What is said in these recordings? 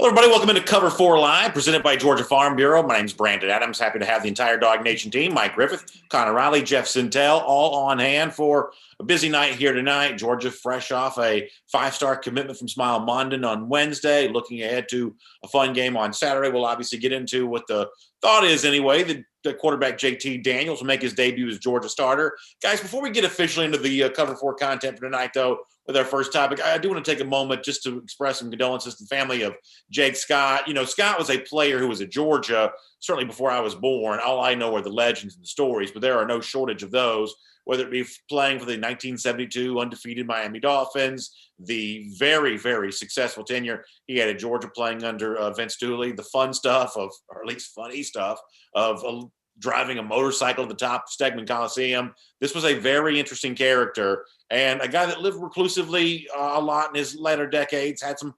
Hello, everybody. Welcome into Cover 4 Live, presented by Georgia Farm Bureau. My name's Brandon Adams. Happy to have the entire Dog Nation team, Mike Griffith, Connor Riley, Jeff Sintel, all on hand for a busy night here tonight. Georgia fresh off a 5-star commitment from Smile Mondon on Wednesday, looking ahead to a fun game on Saturday. We'll obviously get into what the thought is anyway. The quarterback JT Daniels will make his debut as Georgia starter. Guys, before we get officially into the Cover 4 content for tonight, though, with our first topic, I do want to take a moment just to express some condolences to the family of Jake Scott. You know, Scott was a player who was at Georgia certainly before I was born. All I know are the legends and the stories, but there are no shortage of those, whether it be playing for the 1972 undefeated Miami Dolphins, the very, very successful tenure he had at Georgia playing under Vince Dooley, the fun stuff of, or at least funny stuff of driving a motorcycle to the top of Stegman Coliseum. This was a very interesting character and a guy that lived reclusively a lot in his latter decades, had some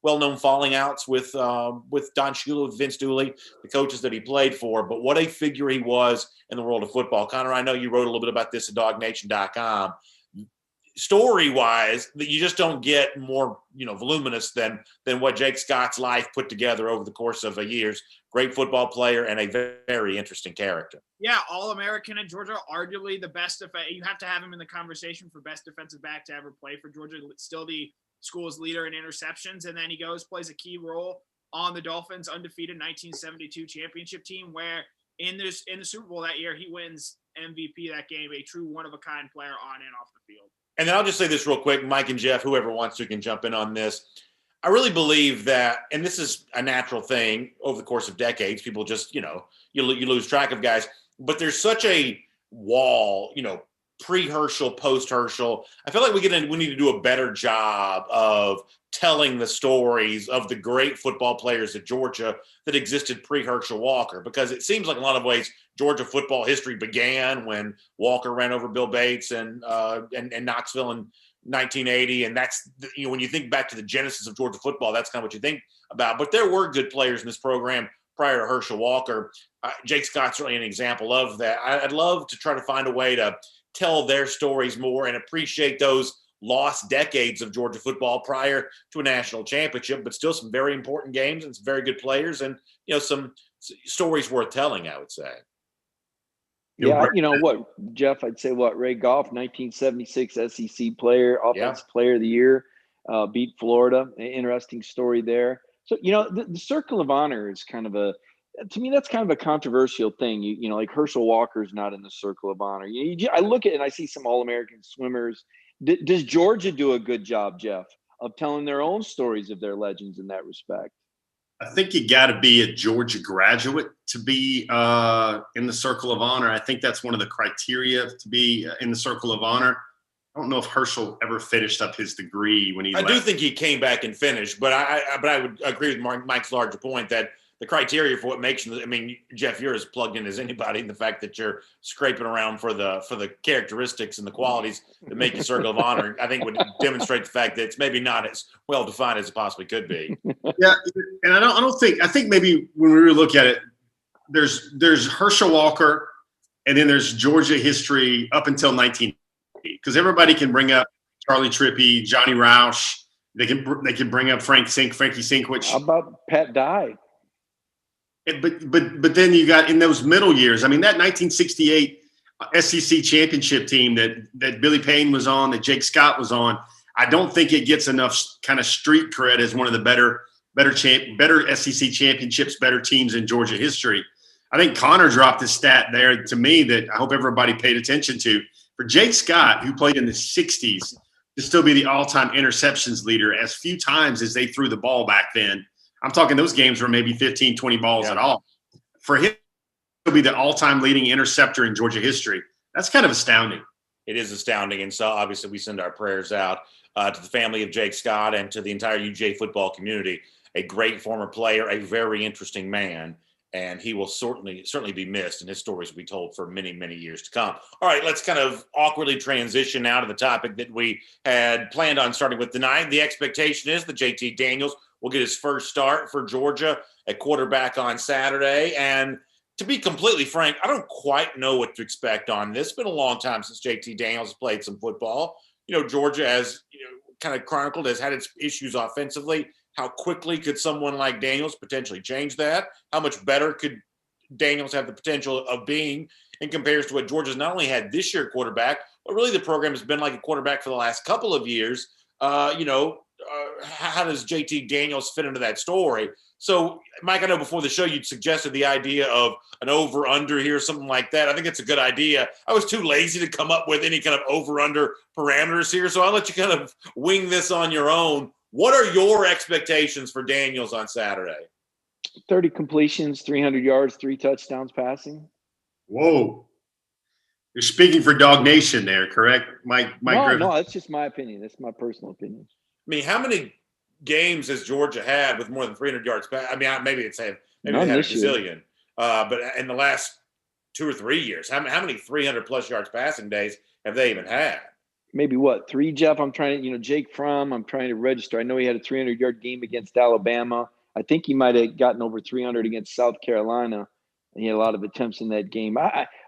well-known falling outs with Don Shula, with Vince Dooley, the coaches that he played for. But what a figure he was in the world of football. Connor, I know you wrote a little bit about this at DogNation.com. Story-wise, that you just don't get more, voluminous than what Jake Scott's life put together over the course of years. Great football player and a very, very interesting character. Yeah, All-American at Georgia, arguably the best. You have to have him in the conversation for best defensive back to ever play for Georgia. Still the school's leader in interceptions, and then he plays a key role on the Dolphins' undefeated 1972 championship team, where in the Super Bowl that year he wins MVP that game, a true one-of-a-kind player on and off the field. And then I'll just say this real quick, Mike and Jeff, whoever wants to can jump in on this. I really believe that, and this is a natural thing over the course of decades, people just, you lose track of guys, but there's such a wall, pre-Herschel, post-Herschel. I feel like we need to do a better job of telling the stories of the great football players at Georgia that existed pre-Herschel Walker, because it seems like in a lot of ways Georgia football history began when Walker ran over Bill Bates and Knoxville in 1980, and that's when you think back to the genesis of Georgia football, that's kind of what you think about. But there were good players in this program prior to Herschel Walker. Jake Scott's certainly an example of that. I'd love to try to find a way to tell their stories more and appreciate those lost decades of Georgia football prior to a national championship, but still some very important games and some very good players and, some stories worth telling, I would say. Yeah, Jeff, I'd say Ray Goff, 1976 SEC player, offensive player of the year, beat Florida. Interesting story there. So, the Circle of Honor is to me, that's kind of a controversial thing. Like Herschel Walker's not in the Circle of Honor. I look at it and I see some All-American swimmers. Does Georgia do a good job, Jeff, of telling their own stories of their legends in that respect? I think you got to be a Georgia graduate to be in the Circle of Honor. I think that's one of the criteria to be in the Circle of Honor. I don't know if Herschel ever finished up his degree when he left. I do think he came back and finished, but I would agree with Mike's larger point that the criteria for what makes you, Jeff, you're as plugged in as anybody in the fact that you're scraping around for the characteristics and the qualities that make you Circle of Honor, I think would demonstrate the fact that it's maybe not as well defined as it possibly could be. Yeah, and I think maybe when we really look at it, there's Herschel Walker, and then there's Georgia history up until 1980, because everybody can bring up Charlie Trippi, Johnny Roush, they can bring up Frankie Sinkwich. How about Pat Dye? But then you got in those middle years. That 1968 SEC championship team that Billy Payne was on, that Jake Scott was on. I don't think it gets enough kind of street cred as one of the better SEC championships, better teams in Georgia history. I think Connor dropped a stat there to me that I hope everybody paid attention to. For Jake Scott, who played in the 60s, to still be the all-time interceptions leader as few times as they threw the ball back then. I'm talking those games were maybe 15, 20 balls at all. For him to be the all-time leading interceptor in Georgia history, that's kind of astounding. It is astounding. And so obviously we send our prayers out to the family of Jake Scott and to the entire UJ football community. A great former player, a very interesting man, and he will certainly be missed, and his stories will be told for many, many years to come. All right, let's kind of awkwardly transition now to the topic that we had planned on starting with tonight. The expectation is that JT Daniels will get his first start for Georgia at quarterback on Saturday. And to be completely frank, I don't quite know what to expect on this. It's been a long time since JT Daniels played some football. Georgia, as kind of chronicled, has had its issues offensively. How quickly could someone like Daniels potentially change that? How much better could Daniels have the potential of being in comparison to what Georgia's not only had this year quarterback, but really the program has been like a quarterback for the last couple of years. How does JT Daniels fit into that story? So, Mike, I know before the show you'd suggested the idea of an over-under here, something like that. I think it's a good idea. I was too lazy to come up with any kind of over-under parameters here, so I'll let you kind of wing this on your own. What are your expectations for Daniels on Saturday? 30 completions, 300 yards, 3 touchdowns passing. Whoa. You're speaking for Dog Nation there, correct, Mike Griffin? No, that's just my opinion. That's my personal opinion. I mean, how many games has Georgia had with more than 300 yards? I mean, maybe they had a gazillion. But in the last 2 or 3 years, how many 300-plus yards passing days have they even had? Maybe 3, Jeff? I'm trying to, Jake Fromm, I'm trying to register. I know he had a 300-yard game against Alabama. I think he might have gotten over 300 against South Carolina. And he had a lot of attempts in that game.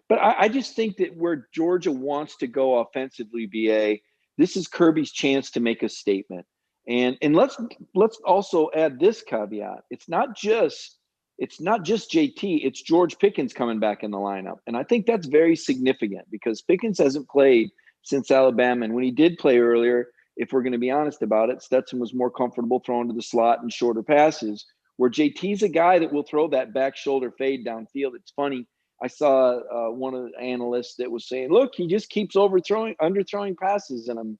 But I just think that where Georgia wants to go offensively, BA, this is Kirby's chance to make a statement. And let's also add this caveat. It's not just JT, it's George Pickens coming back in the lineup. And I think that's very significant because Pickens hasn't played since Alabama. And when he did play earlier, if we're going to be honest about it, Stetson was more comfortable throwing to the slot and shorter passes, where JT's a guy that will throw that back shoulder fade downfield. It's funny. I saw one of the analysts that was saying, look, he just keeps underthrowing passes. And I'm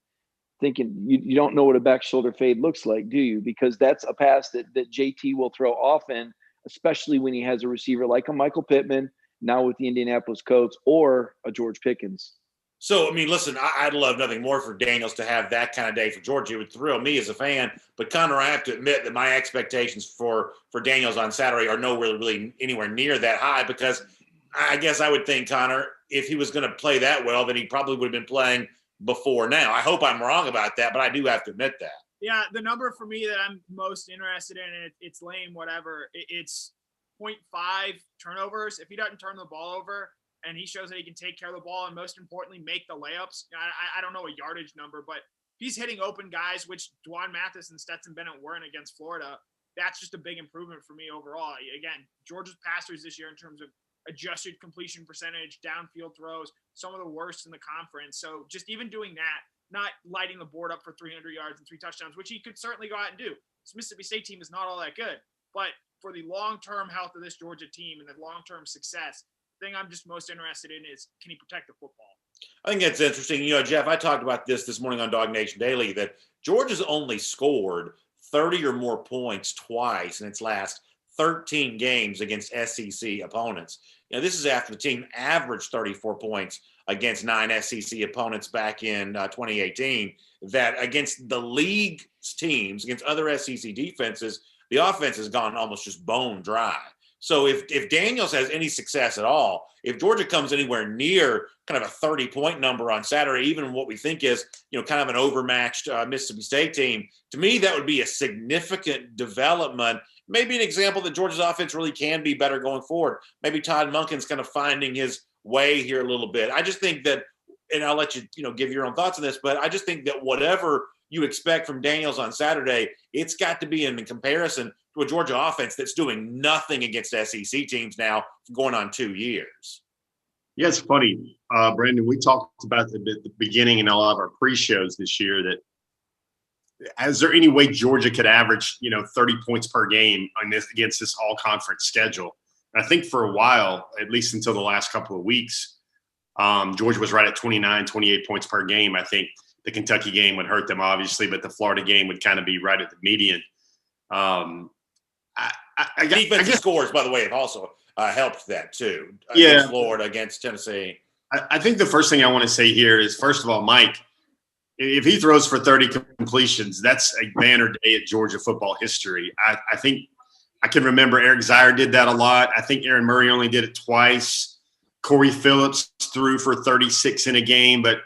thinking, you don't know what a back shoulder fade looks like, do you? Because that's a pass that JT will throw often, especially when he has a receiver like a Michael Pittman, now with the Indianapolis Colts, or a George Pickens. So, I mean, listen, I'd love nothing more for Daniels to have that kind of day for Georgia. It would thrill me as a fan. But, Connor, I have to admit that my expectations for Daniels on Saturday are nowhere really anywhere near that high because I guess I would think, Connor, if he was going to play that well, then he probably would have been playing before now. I hope I'm wrong about that, but I do have to admit that. Yeah, the number for me that I'm most interested in, it's lame, whatever. It's 0.5 turnovers. If he doesn't turn the ball over and he shows that he can take care of the ball and most importantly, make the layups, I don't know a yardage number, but he's hitting open guys, which Dwan Mathis and Stetson Bennett weren't against Florida. That's just a big improvement for me overall. Again, Georgia's passers this year in terms of adjusted completion percentage, downfield throws, some of the worst in the conference. So just even doing that, not lighting the board up for 300 yards and 3 touchdowns, which he could certainly go out and do. This Mississippi State team is not all that good. But for the long-term health of this Georgia team and the long-term success, the thing I'm just most interested in is, can he protect the football? I think that's interesting. Jeff, I talked about this morning on Dog Nation Daily, that Georgia's only scored 30 or more points twice in its last 13 games against SEC opponents. This is after the team averaged 34 points against 9 SEC opponents back in 2018, that against the league's teams, against other SEC defenses, the offense has gone almost just bone dry. So if Daniels has any success at all, if Georgia comes anywhere near kind of a 30-point number on Saturday, even what we think is, kind of an overmatched Mississippi State team, to me, that would be a significant development. Maybe an example that Georgia's offense really can be better going forward. Maybe Todd Monken's kind of finding his way here a little bit. I just think that, and I'll let you, give your own thoughts on this, but I just think that whatever you expect from Daniels on Saturday, it's got to be in comparison to a Georgia offense that's doing nothing against SEC teams now going on 2 years. Yeah, it's funny, Brandon. We talked about at the beginning in a lot of our pre-shows this year that is there any way Georgia could average, 30 points per game against this all-conference schedule? And I think for a while, at least until the last couple of weeks, Georgia was right at 29, 28 points per game. I think the Kentucky game would hurt them, obviously, but the Florida game would kind of be right at the median. Defensive scores, by the way, have also helped that too. Yeah. Against Florida, against Tennessee. I think the first thing I want to say here is, first of all, Mike, if he throws for 30 completions, that's a banner day at Georgia football history. I think I can remember Eric Zier did that a lot. I think Aaron Murray only did it twice. Corey Phillips threw for 36 in a game. But,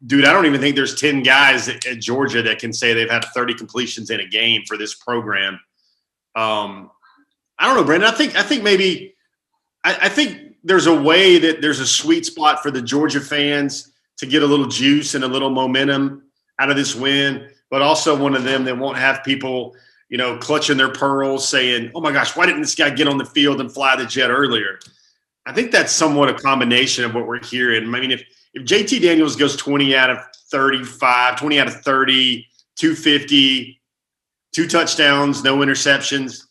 dude, I don't even think there's 10 guys at Georgia that can say they've had 30 completions in a game for this program. I don't know, Brandon. I think maybe I think there's a way that there's a sweet spot for the Georgia fans to get a little juice and a little momentum out of this win, but also one of them that won't have people, clutching their pearls saying, oh my gosh, why didn't this guy get on the field and fly the jet earlier? I think that's somewhat a combination of what we're hearing. I mean, if JT Daniels goes 20 out of 35, 20 out of 30, 250, 2 touchdowns, no interceptions,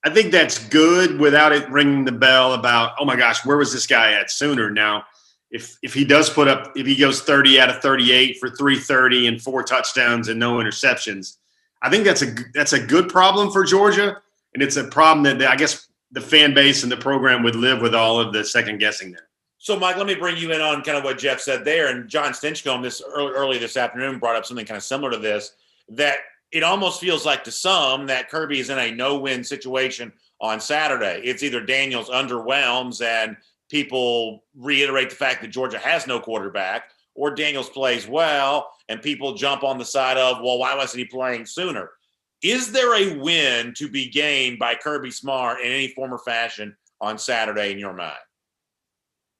I think that's good without it ringing the bell about, oh my gosh, where was this guy at sooner? Now, if he does if he goes 30 out of 38 for 330 and 4 touchdowns and no interceptions, I think that's a good problem for Georgia, and it's a problem that I guess the fan base and the program would live with all of the second guessing there. So, Mike, let me bring you in on kind of what Jeff said there. And John Stinchcomb early this afternoon brought up something kind of similar to this, that it almost feels like to some that Kirby is in a no-win situation on Saturday. It's either Daniels underwhelms and people reiterate the fact that Georgia has no quarterback, or Daniels plays well and people jump on the side of, well, why wasn't he playing sooner? Is there a win to be gained by Kirby Smart in any form or fashion on Saturday in your mind?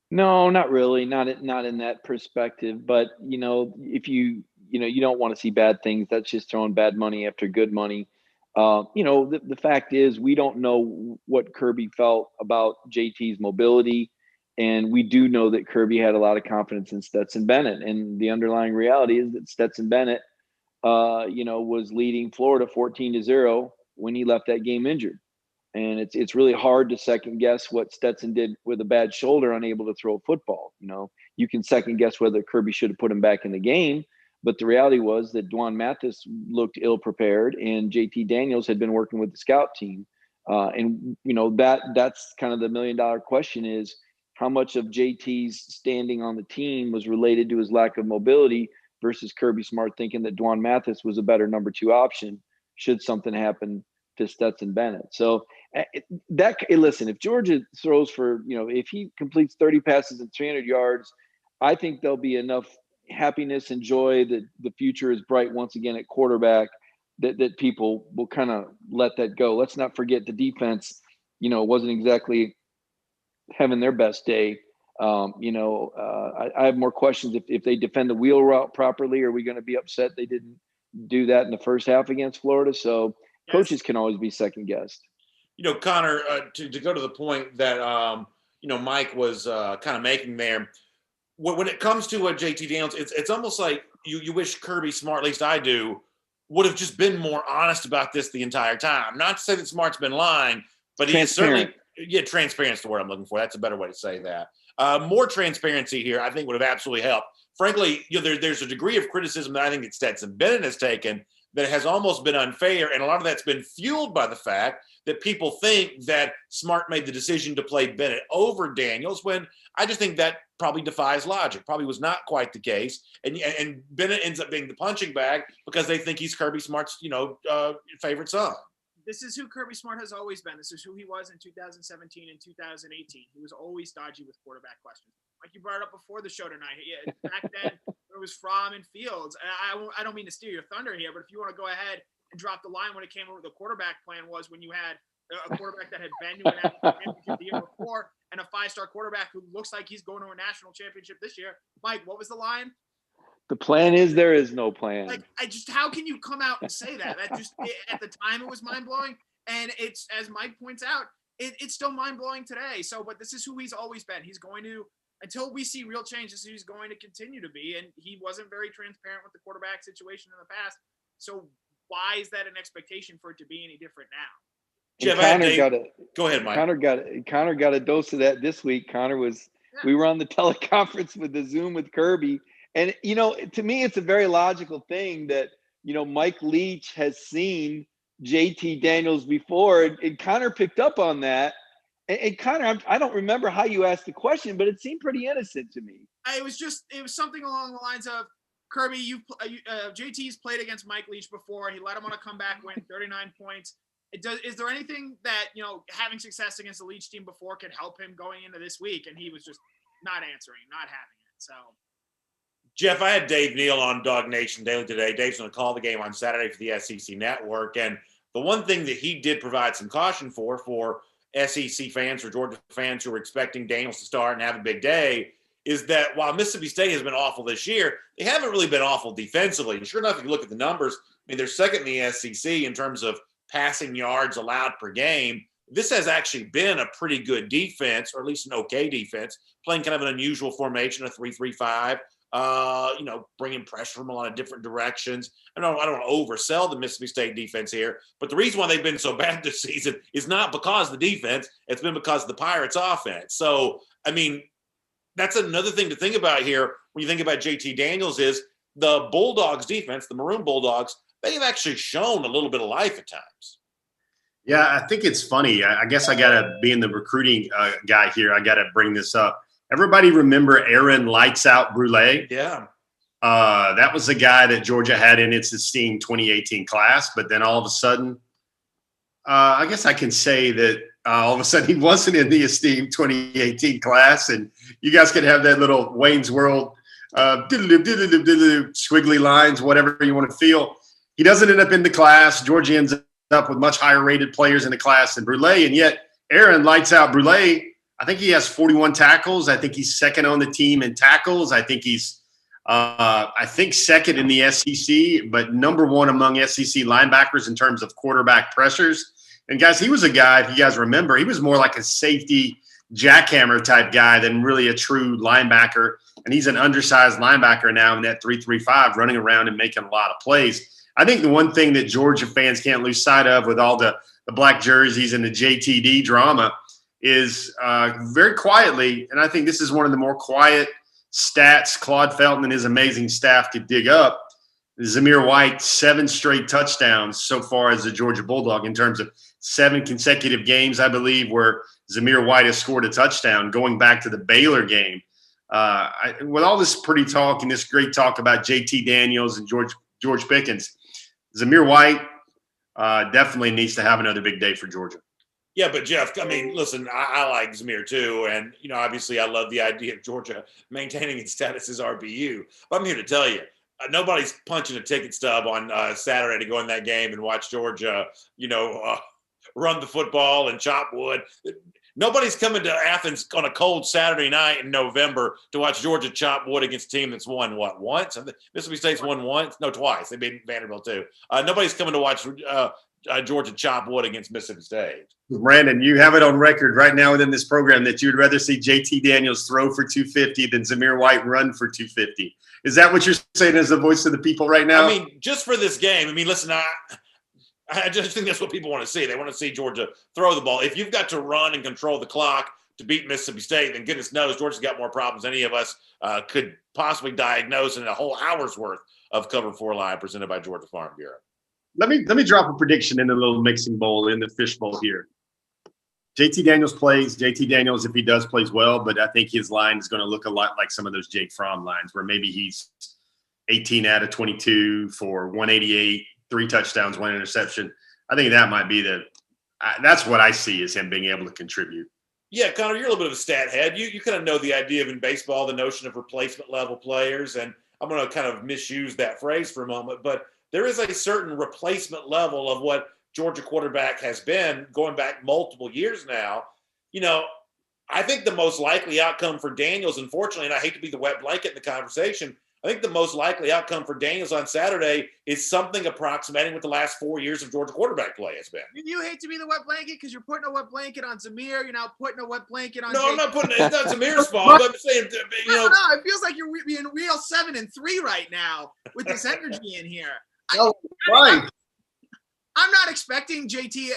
No, not really. Not in that perspective. But, if you don't want to see bad things, that's just throwing bad money after good money. The fact is we don't know what Kirby felt about JT's mobility. And we do know that Kirby had a lot of confidence in Stetson Bennett. And the underlying reality is that Stetson Bennett, was leading Florida 14-0 when he left that game injured. And it's really hard to second guess what Stetson did with a bad shoulder, unable to throw a football. You can second guess whether Kirby should have put him back in the game. But the reality was that Dwan Mathis looked ill prepared, and JT Daniels had been working with the scout team. That's kind of the $1 million question is, how much of JT's standing on the team was related to his lack of mobility versus Kirby Smart thinking that Dwan Mathis was a better number 2 option should something happen to Stetson Bennett. So listen, if Georgia throws for, if he completes 30 passes and 300 yards, I think there'll be enough happiness and joy that the future is bright once again at quarterback that people will kind of let that go. Let's not forget the defense, wasn't exactly having their best day. I have more questions if they defend the wheel route properly. Are we going to be upset they didn't do that in the first half against Florida? So yes. Coaches can always be second guessed. Connor, to go to the point that Mike was kind of making there, when it comes to JT Daniels, it's almost like you wish Kirby Smart, at least I do, would have just been more honest about this the entire time. Not to say that Smart's been lying, but he is certainly – transparency is the word I'm looking for. That's a better way to say that. More transparency here, I think, would have absolutely helped. Frankly, there's a degree of criticism that I think that Stetson Bennett has taken that has almost been unfair, and a lot of that's been fueled by the fact that people think that Smart made the decision to play Bennett over Daniels, when I just think that probably defies logic. Probably was not quite the case, and Bennett ends up being the punching bag because they think he's Kirby Smart's favorite son. This is who Kirby Smart has always been. This is who he was in 2017 and 2018. He was always dodgy with quarterback questions. Like you brought up before the show tonight. Back then, there was Fromm and Fields. And I don't mean to steal your thunder here, but if you want to go ahead and drop the line when it came over the quarterback plan was when you had a quarterback that had been to a national championship the year before and a 5-star quarterback who looks like he's going to a national championship this year. Mike, what was the line? The plan is there is no plan. How can you come out and say that? At the time it was mind blowing, and it's, as Mike points out, it's still mind blowing today. So, but this is who he's always been. He's going to, until we see real changes, he's going to continue to be. And he wasn't very transparent with the quarterback situation in the past. So, why is that an expectation for it to be any different now? Jeff, go ahead, Mike. Connor got a dose of that this week. We were on the teleconference with the Zoom with Kirby. And, to me, it's a very logical thing that, Mike Leach has seen JT Daniels before, and Connor picked up on that. And Connor, I don't remember how you asked the question, but it seemed pretty innocent to me. It was something along the lines of, Kirby, JT's played against Mike Leach before. He let him on a comeback win, 39 points. Is there anything that, having success against the Leach team before could help him going into this week? And he was just not answering, not having it. So. Jeff, I had Dave Neal on Dog Nation Daily today. Dave's going to call the game on Saturday for the SEC Network. And the one thing that he did provide some caution for SEC fans or Georgia fans who are expecting Daniels to start and have a big day is that while Mississippi State has been awful this year, they haven't really been awful defensively. And sure enough, if you look at the numbers, they're second in the SEC in terms of passing yards allowed per game, this has actually been a pretty good defense, or at least an okay defense, playing kind of an unusual formation, a 3-3-5. Bringing pressure from a lot of different directions. I don't want to oversell the Mississippi State defense here, but the reason why they've been so bad this season is not because of the defense. It's been because of the Pirates offense. So, I mean, that's another thing to think about here when you think about JT Daniels is the Bulldogs defense, the Maroon Bulldogs, they've actually shown a little bit of life at times. Yeah, I think it's funny. I guess I got to, being the recruiting guy here, I got to bring this up. Everybody remember Aaron Lights Out Brule? Yeah. That was the guy that Georgia had in its esteemed 2018 class. But then all of a sudden, I guess I can say that all of a sudden he wasn't in the esteemed 2018 class. And you guys could have that little Wayne's World squiggly lines, whatever you want to feel. He doesn't end up in the class. Georgia ends up with much higher rated players in the class than Brule. And yet Aaron Lights Out Brule, I think he has 41 tackles. I think he's second on the team in tackles. I think he's second in the SEC, but number one among SEC linebackers in terms of quarterback pressures. And guys, he was a guy, if you guys remember, he was more like a safety jackhammer type guy than really a true linebacker. And he's an undersized linebacker now in that 3-3-5, running around and making a lot of plays. I think the one thing that Georgia fans can't lose sight of with all the black jerseys and the JTD drama is very quietly, and I think this is one of the more quiet stats Claude Felton and his amazing staff could dig up. Zamir White, 7 straight touchdowns so far as a Georgia Bulldog in terms of 7 consecutive games, I believe, where Zamir White has scored a touchdown going back to the Baylor game. With all this pretty talk and this great talk about JT Daniels and George Pickens, Zamir White definitely needs to have another big day for Georgia. Yeah, but Jeff, I mean, listen, I like Zamir too. And, obviously I love the idea of Georgia maintaining its status as RBU. But I'm here to tell you, nobody's punching a ticket stub on Saturday to go in that game and watch Georgia, run the football and chop wood. Nobody's coming to Athens on a cold Saturday night in November to watch Georgia chop wood against a team that's won, once? Mississippi State's won once? No, twice. They beat Vanderbilt too. Nobody's coming to watch Georgia chop wood against Mississippi State. Brandon, you have it on record right now within this program that you'd rather see JT Daniels throw for 250 than Zamir White run for 250. Is that what you're saying as the voice of the people right now? I mean, just for this game, listen, I just think that's what people want to see. They want to see Georgia throw the ball. If you've got to run and control the clock to beat Mississippi State, then goodness knows Georgia's got more problems than any of us could possibly diagnose in a whole hour's worth of Cover 4 Live presented by Georgia Farm Bureau. Let me drop a prediction in the little mixing bowl, in the fish bowl here. JT Daniels plays. JT Daniels, if he does, plays well, but I think his line is going to look a lot like some of those Jake Fromm lines where maybe he's 18 out of 22 for 188, 3 touchdowns, 1 interception. I think that might be that's what I see as him being able to contribute. Yeah, Connor, you're a little bit of a stat head. You kind of know the idea of in baseball, the notion of replacement level players, and I'm going to kind of misuse that phrase for a moment, but there is a certain replacement level of what Georgia quarterback has been going back multiple years now. I think the most likely outcome for Daniels, unfortunately, and I hate to be the wet blanket in the conversation, I think the most likely outcome for Daniels on Saturday is something approximating what the last 4 years of Georgia quarterback play has been. You hate to be the wet blanket because you're putting a wet blanket on Zamir. You're now putting a wet blanket on. No, I'm not putting it. It's not Zamir's fault. I'm saying, No, it feels like you're being real 7-3 right now with this energy in here. Right. I'm not expecting JT.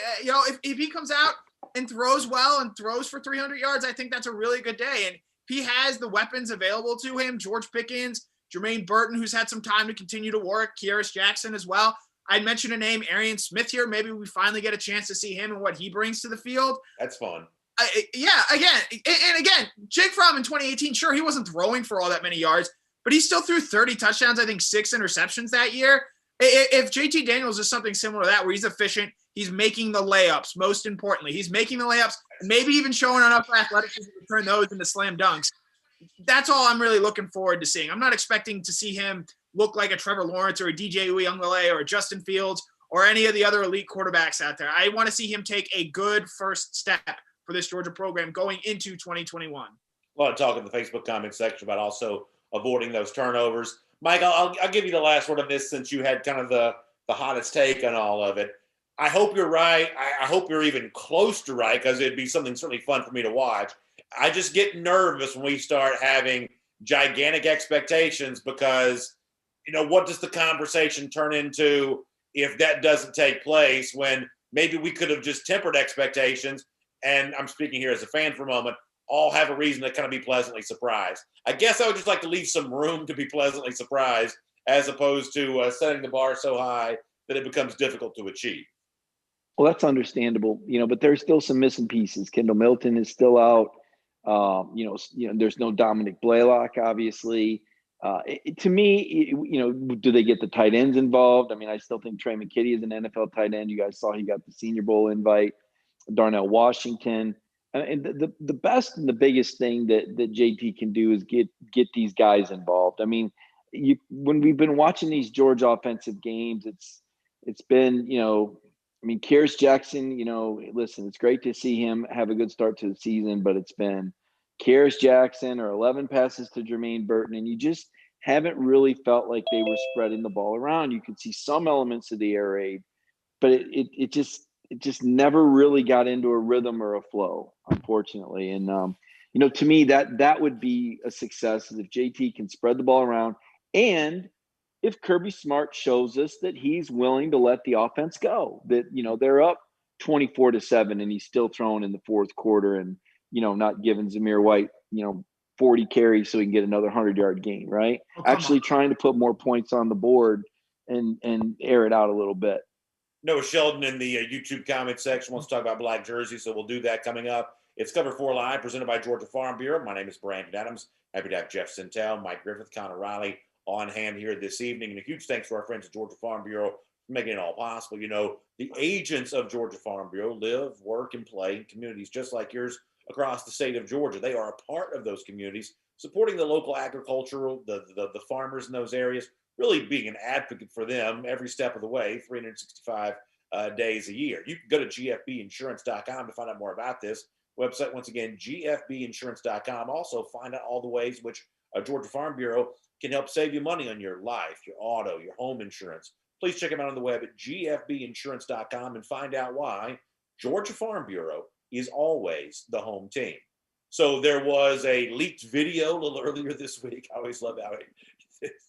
If he comes out and throws well and throws for 300 yards, I think that's a really good day. And he has the weapons available to him. George Pickens, Jermaine Burton, who's had some time to continue to work, Kyrus Jackson as well. I'd mention a name, Arian Smith here. Maybe we finally get a chance to see him and what he brings to the field. That's fun. Again, Jake Fromm in 2018, sure, he wasn't throwing for all that many yards, but he still threw 30 touchdowns, I think 6 interceptions that year. If JT Daniels is something similar to that, where he's efficient, he's making the layups, most importantly. He's making the layups, maybe even showing enough athleticism to turn those into slam dunks. That's all I'm really looking forward to seeing. I'm not expecting to see him look like a Trevor Lawrence or a DJ Uiagalelei or a Justin Fields or any of the other elite quarterbacks out there. I want to see him take a good first step for this Georgia program going into 2021. A lot of talk in the Facebook comment section about also avoiding those turnovers. Mike, I'll give you the last word on this since you had kind of the hottest take on all of it. I hope you're right. I hope you're even close to right, because it'd be something certainly fun for me to watch. I just get nervous when we start having gigantic expectations, because, what does the conversation turn into if that doesn't take place, when maybe we could have just tempered expectations, and I'm speaking here as a fan for a moment, all have a reason to kind of be pleasantly surprised. I guess I would just like to leave some room to be pleasantly surprised, as opposed to setting the bar so high that it becomes difficult to achieve. Well, that's understandable, but there's still some missing pieces. Kendall Milton is still out. There's no Dominic Blaylock, obviously. To me, do they get the tight ends involved? I mean, I still think Trey McKitty is an NFL tight end. You guys saw he got the Senior Bowl invite. Darnell Washington. And the best and the biggest thing that JT can do is get these guys involved. I mean, when we've been watching these Georgia offensive games, it's been, Kearis Jackson, listen, it's great to see him have a good start to the season, but it's been Kearis Jackson or 11 passes to Jermaine Burton, and you just haven't really felt like they were spreading the ball around. You could see some elements of the air raid, but it just never really got into a rhythm or a flow, unfortunately. And, to me, that would be a success, is if JT can spread the ball around, and if Kirby Smart shows us that he's willing to let the offense go, that, they're up 24-7 and he's still throwing in the fourth quarter, and, not giving Zamir White, 40 carries so he can get another 100-yard gain, right? Actually trying to put more points on the board and air it out a little bit. Noah Sheldon in the YouTube comment section wants to talk about black jerseys, so we'll do that coming up. It's Cover 4 Live, presented by Georgia Farm Bureau. My name is Brandon Adams. Happy to have Jeff Sintel, Mike Griffith, Connor Riley on hand here this evening. And a huge thanks to our friends at Georgia Farm Bureau for making it all possible. The agents of Georgia Farm Bureau live, work, and play in communities just like yours across the state of Georgia. They are a part of those communities, supporting the local agricultural, the farmers in those areas, really being an advocate for them every step of the way, 365 days a year. You can go to gfbinsurance.com to find out more about this website. Once again, gfbinsurance.com. Also find out all the ways which Georgia Farm Bureau can help save you money on your life, your auto, your home insurance. Please check them out on the web at gfbinsurance.com and find out why Georgia Farm Bureau is always the home team. So there was a leaked video a little earlier this week. I always love how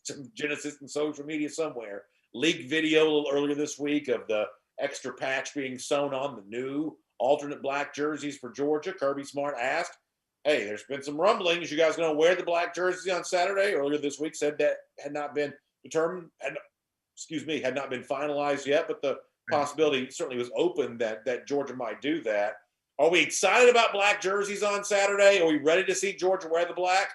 some genesis in social media somewhere. Leaked video a little earlier this week of the extra patch being sewn on the new alternate black jerseys for Georgia. Kirby Smart asked, hey, there's been some rumblings. You guys going to wear the black jersey on Saturday? Earlier this week said that had not been determined, had not been finalized yet, but the possibility certainly was open that Georgia might do that. Are we excited about black jerseys on Saturday? Are we ready to see Georgia wear the black?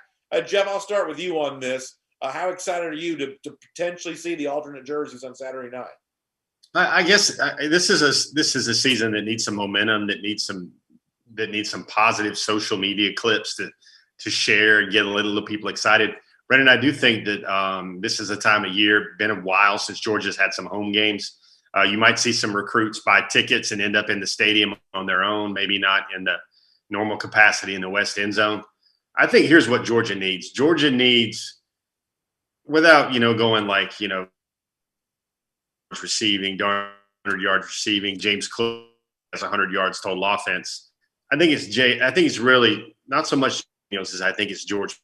Jeff, I'll start with you on this. How excited are you to potentially see the alternate jerseys on Saturday night? I guess this is a season that needs some momentum, that needs some positive social media clips to share and get a little people excited. Brendan, I do think that this is a time of year, been a while since Georgia's had some home games. You might see some recruits buy tickets and end up in the stadium on their own, maybe not in the normal capacity in the west end zone. I think here's what Georgia needs. Georgia needs, without, going like, receiving, 100 yards receiving, James Cook has 100 yards total offense. I think it's really not so much, as I think it's Georgia.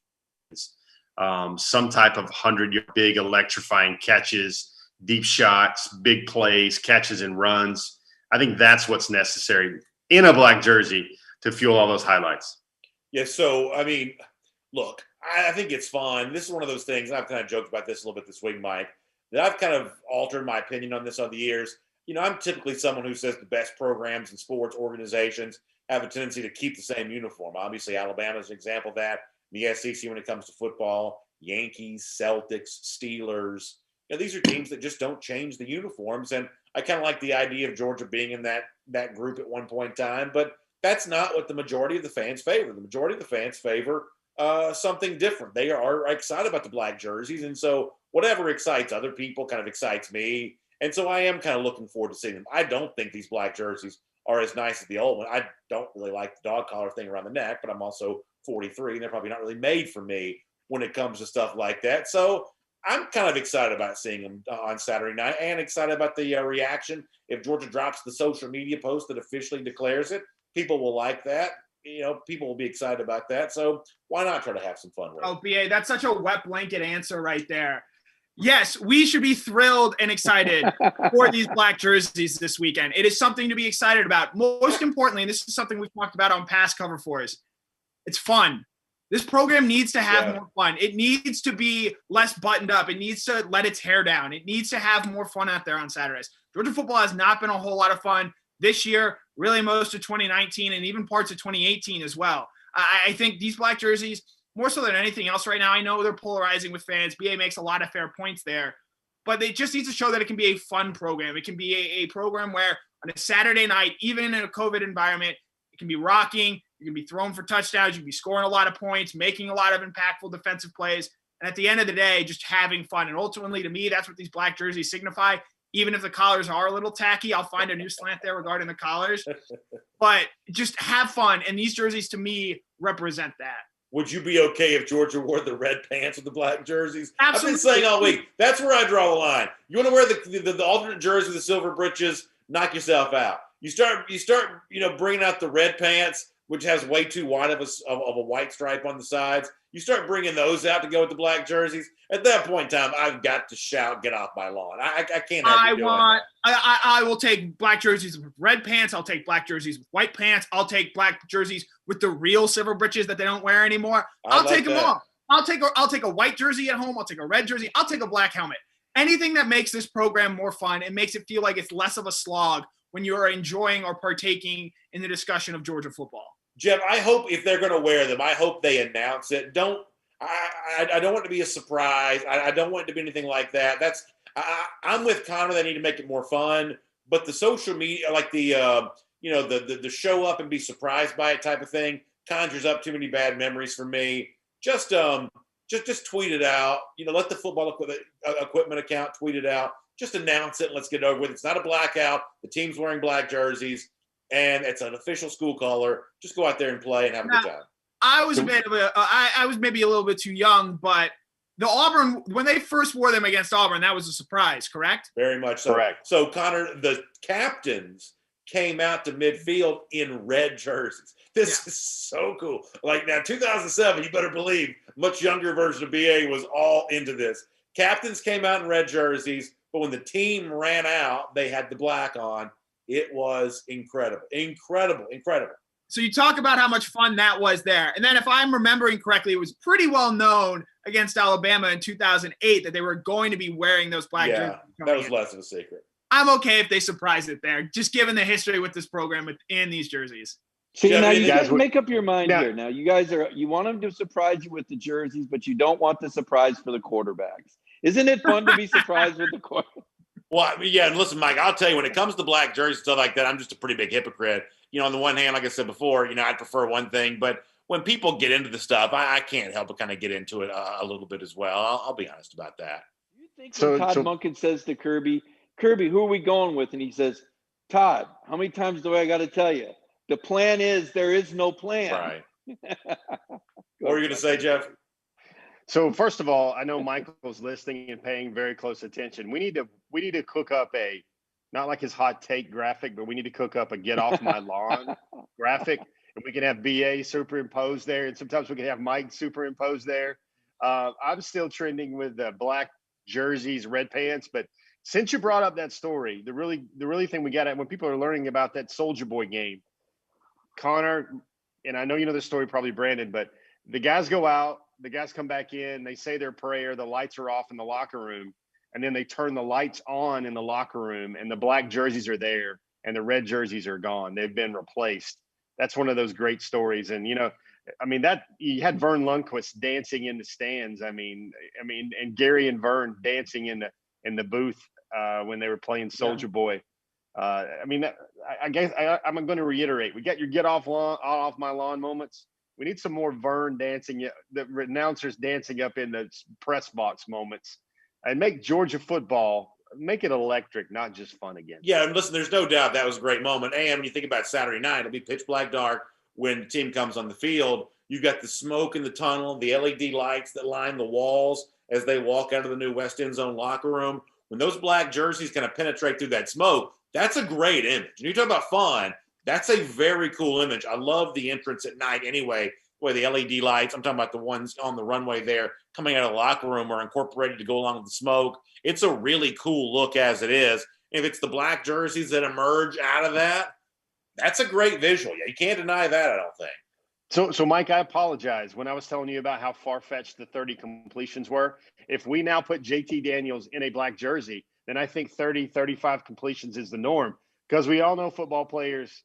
Some type of 100-yard big electrifying catches, deep shots, big plays, catches and runs. I think that's what's necessary in a black jersey to fuel all those highlights. Yeah, so, look, I think it's fun. This is one of those things, and I've kind of joked about this a little bit this week, Mike, that I've kind of altered my opinion on this over the years. I'm typically someone who says the best programs and sports organizations have a tendency to keep the same uniform. Obviously, Alabama's an example of that. The SEC when it comes to football, Yankees, Celtics, Steelers. These are teams that just don't change the uniforms. And I kind of like the idea of Georgia being in that group at one point in time. But that's not what the majority of the fans favor. The majority of the fans favor something different. They are excited about the black jerseys. And so whatever excites other people kind of excites me. And so I am kind of looking forward to seeing them. I don't think these black jerseys are as nice as the old one. I don't really like the dog collar thing around the neck, but I'm also 43, and they're probably not really made for me when it comes to stuff like that. So I'm kind of excited about seeing them on Saturday night, and excited about the reaction. If Georgia drops the social media post that officially declares it, people will like that. People will be excited about that. So why not try to have some fun with it? Oh, BA, that's such a wet blanket answer right there. Yes, we should be thrilled and excited for these black jerseys this weekend. It is something to be excited about. Most importantly, and this is something we've talked about on past Cover 4s, it's fun. This program needs to have more fun. It needs to be less buttoned up. It needs to let its hair down. It needs to have more fun out there on Saturdays. Georgia football has not been a whole lot of fun this year, really most of 2019 and even parts of 2018 as well. I think these black jerseys, more so than anything else right now, I know they're polarizing with fans. BA makes a lot of fair points there, but they just need to show that it can be a fun program. It can be a program where on a Saturday night, even in a COVID environment, it can be rocking. You can be throwing for touchdowns. You can be scoring a lot of points, making a lot of impactful defensive plays. And at the end of the day, just having fun. And ultimately, to me, that's what these black jerseys signify. Even if the collars are a little tacky, I'll find a new slant there regarding the collars. But just have fun. And these jerseys, to me, represent that. Would you be okay if Georgia wore the red pants with the black jerseys? Absolutely. I've been saying all week, that's where I draw the line. You want to wear the alternate jersey with the silver breeches, knock yourself out. You start bringing out the red pants, which has way too wide of a white stripe on the sides. You start bringing those out to go with the black jerseys. At that point in time, I've got to shout, "Get off my lawn!" I can't have you doing that. I will take black jerseys with red pants. I'll take black jerseys with white pants. I'll take black jerseys with the real silver breeches that they don't wear anymore. I'll take them all. I'll take a white jersey at home. I'll take a red jersey. I'll take a black helmet. Anything that makes this program more fun and makes it feel like it's less of a slog when you are enjoying or partaking in the discussion of Georgia football. Jeff, I hope if they're going to wear them, I hope they announce it. I don't want it to be a surprise. I don't want it to be anything like that. I'm with Connor. They need to make it more fun. But the social media, like the show up and be surprised by it type of thing, conjures up too many bad memories for me. Just tweet it out. Let the football equipment account tweet it out. Just announce it. Let's get over with. It's not a blackout. The team's wearing black jerseys. And it's an official school color. Just go out there and play and have a good time. I was maybe a little bit too young, but the Auburn, when they first wore them against Auburn, that was a surprise, correct? Very much so. Correct. So, Connor, the captains came out to midfield in red jerseys. This is so cool. Like now, 2007, you better believe, much younger version of BA was all into this. Captains came out in red jerseys, but when the team ran out, they had the black on. It was incredible. So you talk about how much fun that was there. And then if I'm remembering correctly, it was pretty well known against Alabama in 2008 that they were going to be wearing those black jerseys. Yeah, that was less of a secret. I'm okay if they surprise it there, just given the history with this program in these jerseys. See, now you guys make up your mind here. Now you want them to surprise you with the jerseys, but you don't want the surprise for the quarterbacks. Isn't it fun to be surprised with the quarterback? Well, yeah, and listen, Mike, I'll tell you, when it comes to black jerseys and stuff like that, I'm just a pretty big hypocrite. On the one hand, like I said before, I'd prefer one thing, but when people get into the stuff, I can't help but kind of get into it a little bit as well. I'll be honest about that. You think when Todd Monken says to Kirby, who are we going with? And he says, Todd, how many times do I got to tell you? The plan is there is no plan. Right. What are you going to say, Jeff? So first of all, I know Michael's listening and paying very close attention. We need to cook up not like his hot take graphic, but we need to cook up a get off my lawn graphic, and we can have BA superimposed there, and sometimes we can have Mike superimposed there. I'm still trending with the black jerseys, red pants, but since you brought up that story, the really thing we got at when people are learning about that Soldier Boy game, Connor, and I know you know this story probably, Brandon, but the guys go out, the guys come back in, they say their prayer, the lights are off in the locker room, and then they turn the lights on in the locker room, and the black jerseys are there, and the red jerseys are gone. They've been replaced. That's one of those great stories. And, that you had Vern Lundquist dancing in the stands. And Gary and Vern dancing in the booth when they were playing Soldier Boy. I guess I'm going to reiterate, we got your get off my lawn moments. We need some more Vern dancing, the announcers dancing up in the press box moments, and make Georgia football, make it electric, not just fun again. Yeah, and listen, there's no doubt that was a great moment. And when you think about Saturday night, it'll be pitch black dark when the team comes on the field. You've got the smoke in the tunnel, the LED lights that line the walls, as they walk out of the new West End Zone locker room. When those black jerseys kind of penetrate through that smoke, that's a great image. And you talk about fun, that's a very cool image. I love the entrance at night anyway, where the LED lights, I'm talking about the ones on the runway there coming out of the locker room are incorporated to go along with the smoke. It's a really cool look as it is. If it's the black jerseys that emerge out of that, that's a great visual. Yeah, you can't deny that, I don't think. So Mike, I apologize. When I was telling you about how far-fetched the 30 completions were, if we now put JT Daniels in a black jersey, then I think 30, 35 completions is the norm, because we all know football players,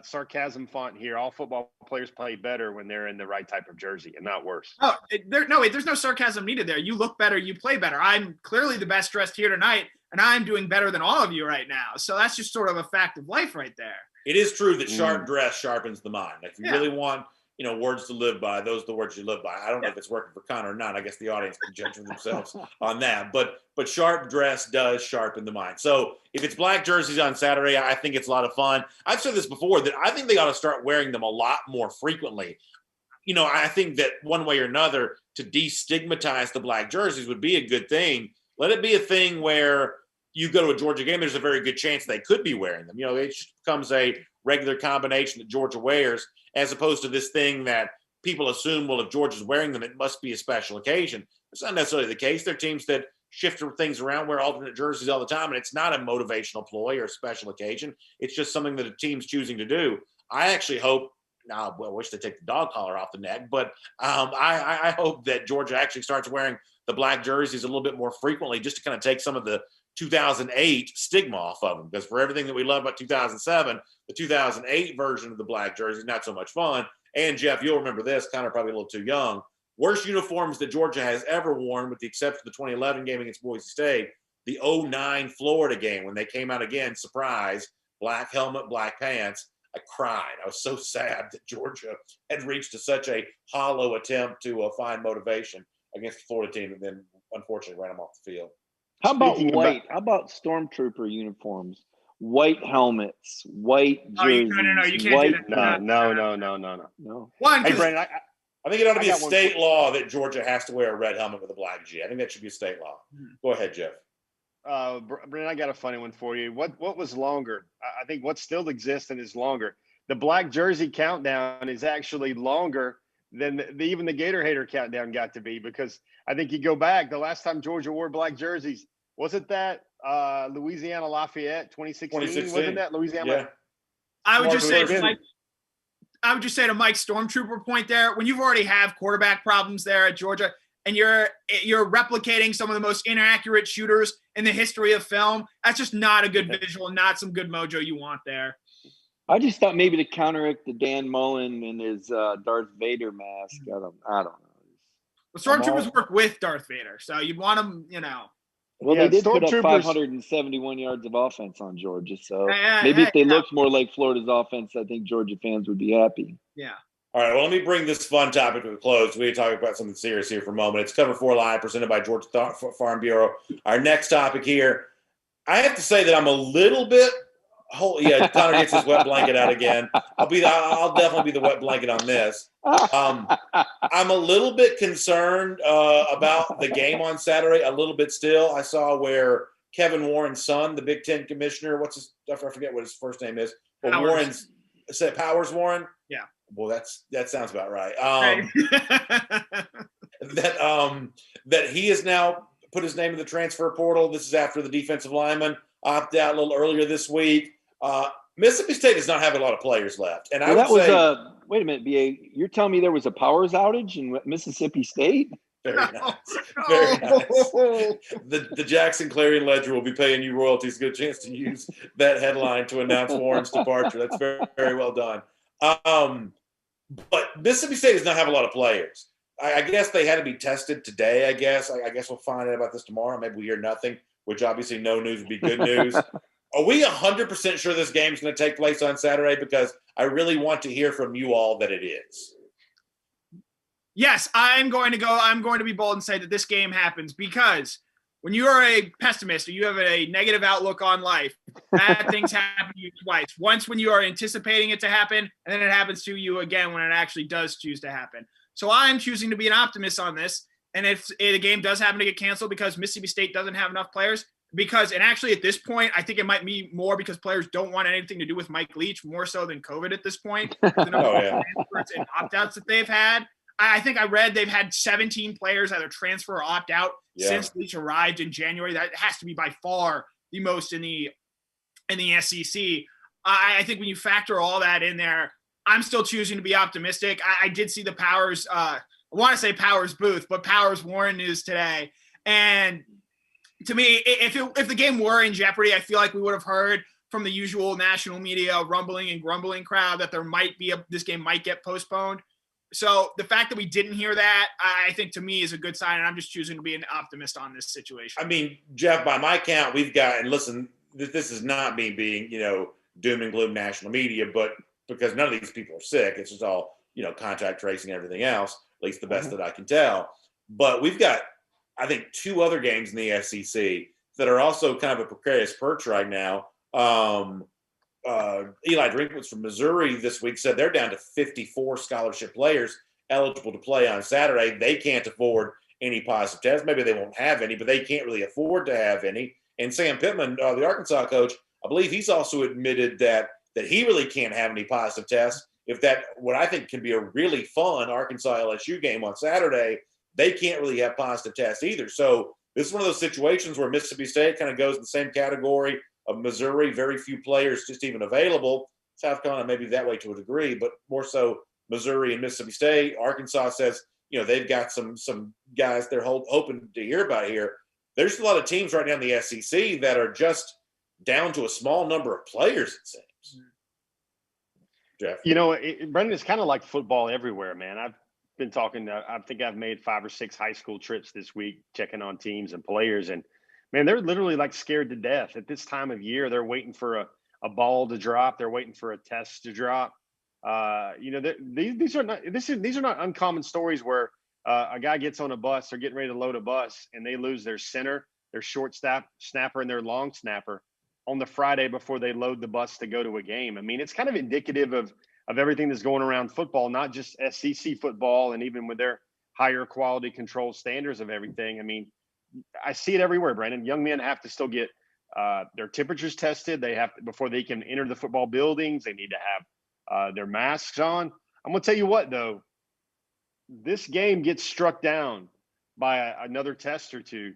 sarcasm font here, all football players play better when they're in the right type of jersey and not worse. Oh, there's no sarcasm needed there. You look better, you play better. I'm clearly the best dressed here tonight, and I'm doing better than all of you right now. So that's just sort of a fact of life right there. It is true that sharp dress sharpens the mind. If you really want, words to live by, those are the words you live by. I don't know if it's working for Connor or not. I guess the audience can judge for themselves on that. But sharp dress does sharpen the mind. So if it's black jerseys on Saturday, I think it's a lot of fun. I've said this before, that I think they ought to start wearing them a lot more frequently. I think that one way or another, to destigmatize the black jerseys would be a good thing. Let it be a thing where you go to a Georgia game, there's a very good chance they could be wearing them. It just becomes a regular combination that Georgia wears, as opposed to this thing that people assume, well, if Georgia's wearing them, it must be a special occasion. It's not necessarily the case. There are teams that shift things around, wear alternate jerseys all the time, and it's not a motivational ploy or a special occasion. It's just something that a team's choosing to do. I actually hope, I wish they take the dog collar off the neck, but I hope that Georgia actually starts wearing the black jerseys a little bit more frequently, just to kind of take some of the 2008 stigma off of them, because for everything that we love about 2007, the 2008 version of the black jersey is not so much fun. And Jeff, you'll remember this, Connor probably a little too young. Worst uniforms that Georgia has ever worn, with the exception of the 2011 game against Boise State, the 2009 Florida game when they came out again, surprise, black helmet, black pants. I cried. I was so sad that Georgia had reached to such a hollow attempt to find motivation against the Florida team, and then unfortunately ran them off the field. How about white? How about stormtrooper uniforms? White helmets, white jerseys. No, you can't do that. No. One, hey, Brandon, I think it ought to be a state law that Georgia has to wear a red helmet with a black G. I think that should be a state law. Go ahead, Jeff. Brandon, I got a funny one for you. What was longer? I think what still exists and is longer. The black jersey countdown is actually longer than even the Gator Hater countdown got to be, because I think you go back, the last time Georgia wore black jerseys, wasn't that Louisiana Lafayette 2016? Wasn't that Louisiana? Yeah. I would just say to Mike's stormtrooper point there, when you've already have quarterback problems there at Georgia, and you're replicating some of the most inaccurate shooters in the history of film, that's just not a good visual, not some good mojo you want there. I just thought maybe to counteract the Dan Mullen and his Darth Vader mask. I don't know. The stormtroopers work with Darth Vader, so you'd want them, Well, they did put up 571 yards of offense on Georgia, so maybe if they looked more like Florida's offense, I think Georgia fans would be happy. Yeah. All right, well, let me bring this fun topic to a close. We need to talk about something serious here for a moment. It's Cover 4 Live, presented by Georgia Farm Bureau. Our next topic here, I have to say that I'm a little bit – Connor gets his wet blanket out again. I'll definitely be the wet blanket on this. I'm a little bit concerned about the game on Saturday, a little bit still. I saw where Kevin Warren's son, the Big Ten commissioner, I forget what his first name is, but Powers Warren? Yeah. Well, that sounds about right. That he has now put his name in the transfer portal. This is after the defensive lineman opted out a little earlier this week. Mississippi State does not have a lot of players left. And wait a minute, BA, you're telling me there was a powers outage in Mississippi State? Very nice. Very nice. The Jackson Clarion Ledger will be paying you royalties. Good chance to use that headline to announce Warren's departure. That's very, very well done. But Mississippi State does not have a lot of players. I guess they had to be tested today, I guess. I guess we'll find out about this tomorrow. Maybe we hear nothing, which obviously no news would be good news. Are we 100% sure this game is going to take place on Saturday? Because I really want to hear from you all that it is. Yes, I'm going to be bold and say that this game happens, because when you are a pessimist or you have a negative outlook on life, bad things happen to you twice. Once when you are anticipating it to happen, and then it happens to you again when it actually does choose to happen. So I'm choosing to be an optimist on this And if a game does happen to get canceled because Mississippi State doesn't have enough players, and actually at this point, I think it might be more because players don't want anything to do with Mike Leach more so than COVID at this point. The number of transfers and opt-outs that they've had. I think I read they've had 17 players either transfer or opt out since Leach arrived in January. That has to be by far the most in the SEC. I think when you factor all that in there, I'm still choosing to be optimistic. I did see the Powers, I want to say Powers booth, but Powers Warren news today. And to me, if the game were in jeopardy, I feel like we would have heard from the usual national media rumbling and grumbling crowd that there might be this game might get postponed. So the fact that we didn't hear that, I think to me is a good sign, and I'm just choosing to be an optimist on this situation. I mean, Jeff, by my count, we've got, and listen, this is not me being, doom and gloom national media, but because none of these people are sick, it's just all, contact tracing and everything else, at least the best that I can tell. But we've got, I think, 2 other games in the SEC that are also kind of a precarious perch right now. Eli Drinkwitz from Missouri this week said they're down to 54 scholarship players eligible to play on Saturday. They can't afford any positive tests. Maybe they won't have any, but they can't really afford to have any. And Sam Pittman, the Arkansas coach, I believe he's also admitted that he really can't have any positive tests. If that, what I think can be a really fun Arkansas LSU game on Saturday, they can't really have positive tests either. So this is one of those situations where Mississippi State kind of goes in the same category of Missouri, very few players just even available. South Carolina maybe that way to a degree, but more so Missouri and Mississippi State. Arkansas says, they've got some guys they're hoping to hear about here. There's a lot of teams right now in the SEC that are just down to a small number of players, it seems. Jeff? Brendan, it's kind of like football everywhere, man. I've been talking, I think I've made 5 or 6 high school trips this week, checking on teams and players, and man, they're literally like scared to death at this time of year. They're waiting for a ball to drop. They're waiting for a test to drop. These are not uncommon stories where a guy gets on a bus or getting ready to load a bus and they lose their center, their short snapper, and their long snapper on the Friday before they load the bus to go to a game. I mean, it's kind of indicative of everything that's going around football, not just SEC football, and even with their higher quality control standards of everything. I mean, I see it everywhere, Brandon. Young men have to still get their temperatures tested. They have to, before they can enter the football buildings, they need to have their masks on. I'm going to tell you what, though, this game gets struck down by another test or two.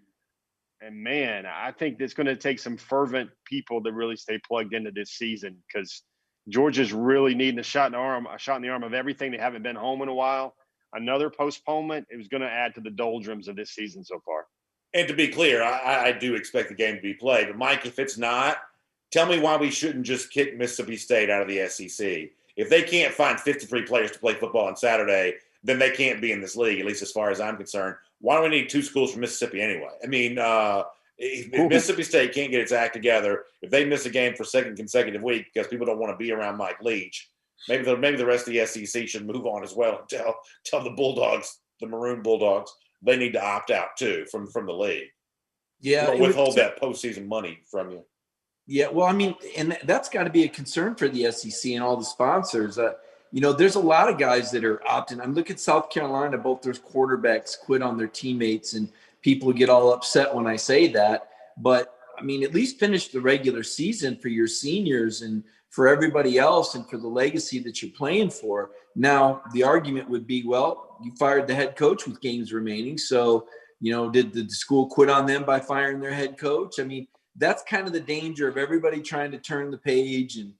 And man, I think it's going to take some fervent people to really stay plugged into this season, because Georgia's really needing a shot in the arm of everything. They haven't been home in a while. Another postponement, it was going to add to the doldrums of this season so far. And to be clear, I do expect the game to be played. But, Mike, if it's not, tell me why we shouldn't just kick Mississippi State out of the SEC. If they can't find 53 players to play football on Saturday, then they can't be in this league, at least as far as I'm concerned. Why do we need 2 schools from Mississippi anyway? I mean, if Mississippi State can't get its act together, if they miss a game for second consecutive week because people don't want to be around Mike Leach, maybe the rest of the SEC should move on as well and tell the Bulldogs, the Maroon Bulldogs, they need to opt out too from the league. Yeah, withhold that postseason money from you. Yeah, well, I mean, and that's got to be a concern for the SEC and all the sponsors. There's a lot of guys that are opting. I'm looking at South Carolina, both their quarterbacks quit on their teammates, and people get all upset when I say that. But, I mean, at least finish the regular season for your seniors and for everybody else and for the legacy that you're playing for. Now, the argument would be, well, you fired the head coach with games remaining. So, did the school quit on them by firing their head coach? I mean, that's kind of the danger of everybody trying to turn the page and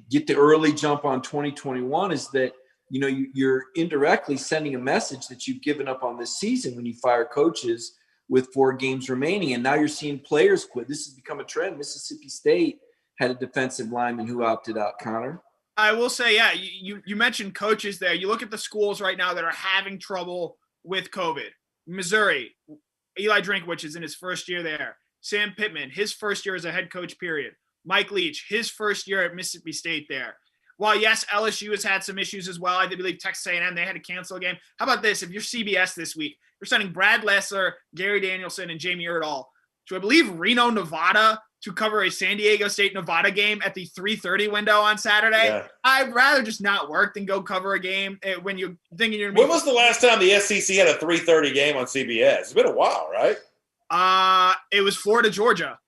get the early jump on 2021 is that, you're indirectly sending a message that you've given up on this season when you fire coaches with 4 games remaining. And now you're seeing players quit. This has become a trend. Mississippi State had a defensive lineman who opted out, Connor. I will say, yeah, you mentioned coaches there. You look at the schools right now that are having trouble with COVID. Missouri, Eli Drinkwitz is in his first year there. Sam Pittman, his first year as a head coach, period. Mike Leach, his first year at Mississippi State there. While, yes, LSU has had some issues as well. I believe Texas A&M, they had to cancel a game. How about this? If you're CBS this week, you're sending Brad Lessler, Gary Danielson, and Jamie Erdahl to, I believe, Reno, Nevada to cover a San Diego State Nevada game at the 3:30 window on Saturday. Yeah. I'd rather just not work than go cover a game when you're thinking you're. When was the last time the SEC had a 3:30 game on CBS? It's been a while, right? It was Florida, Georgia.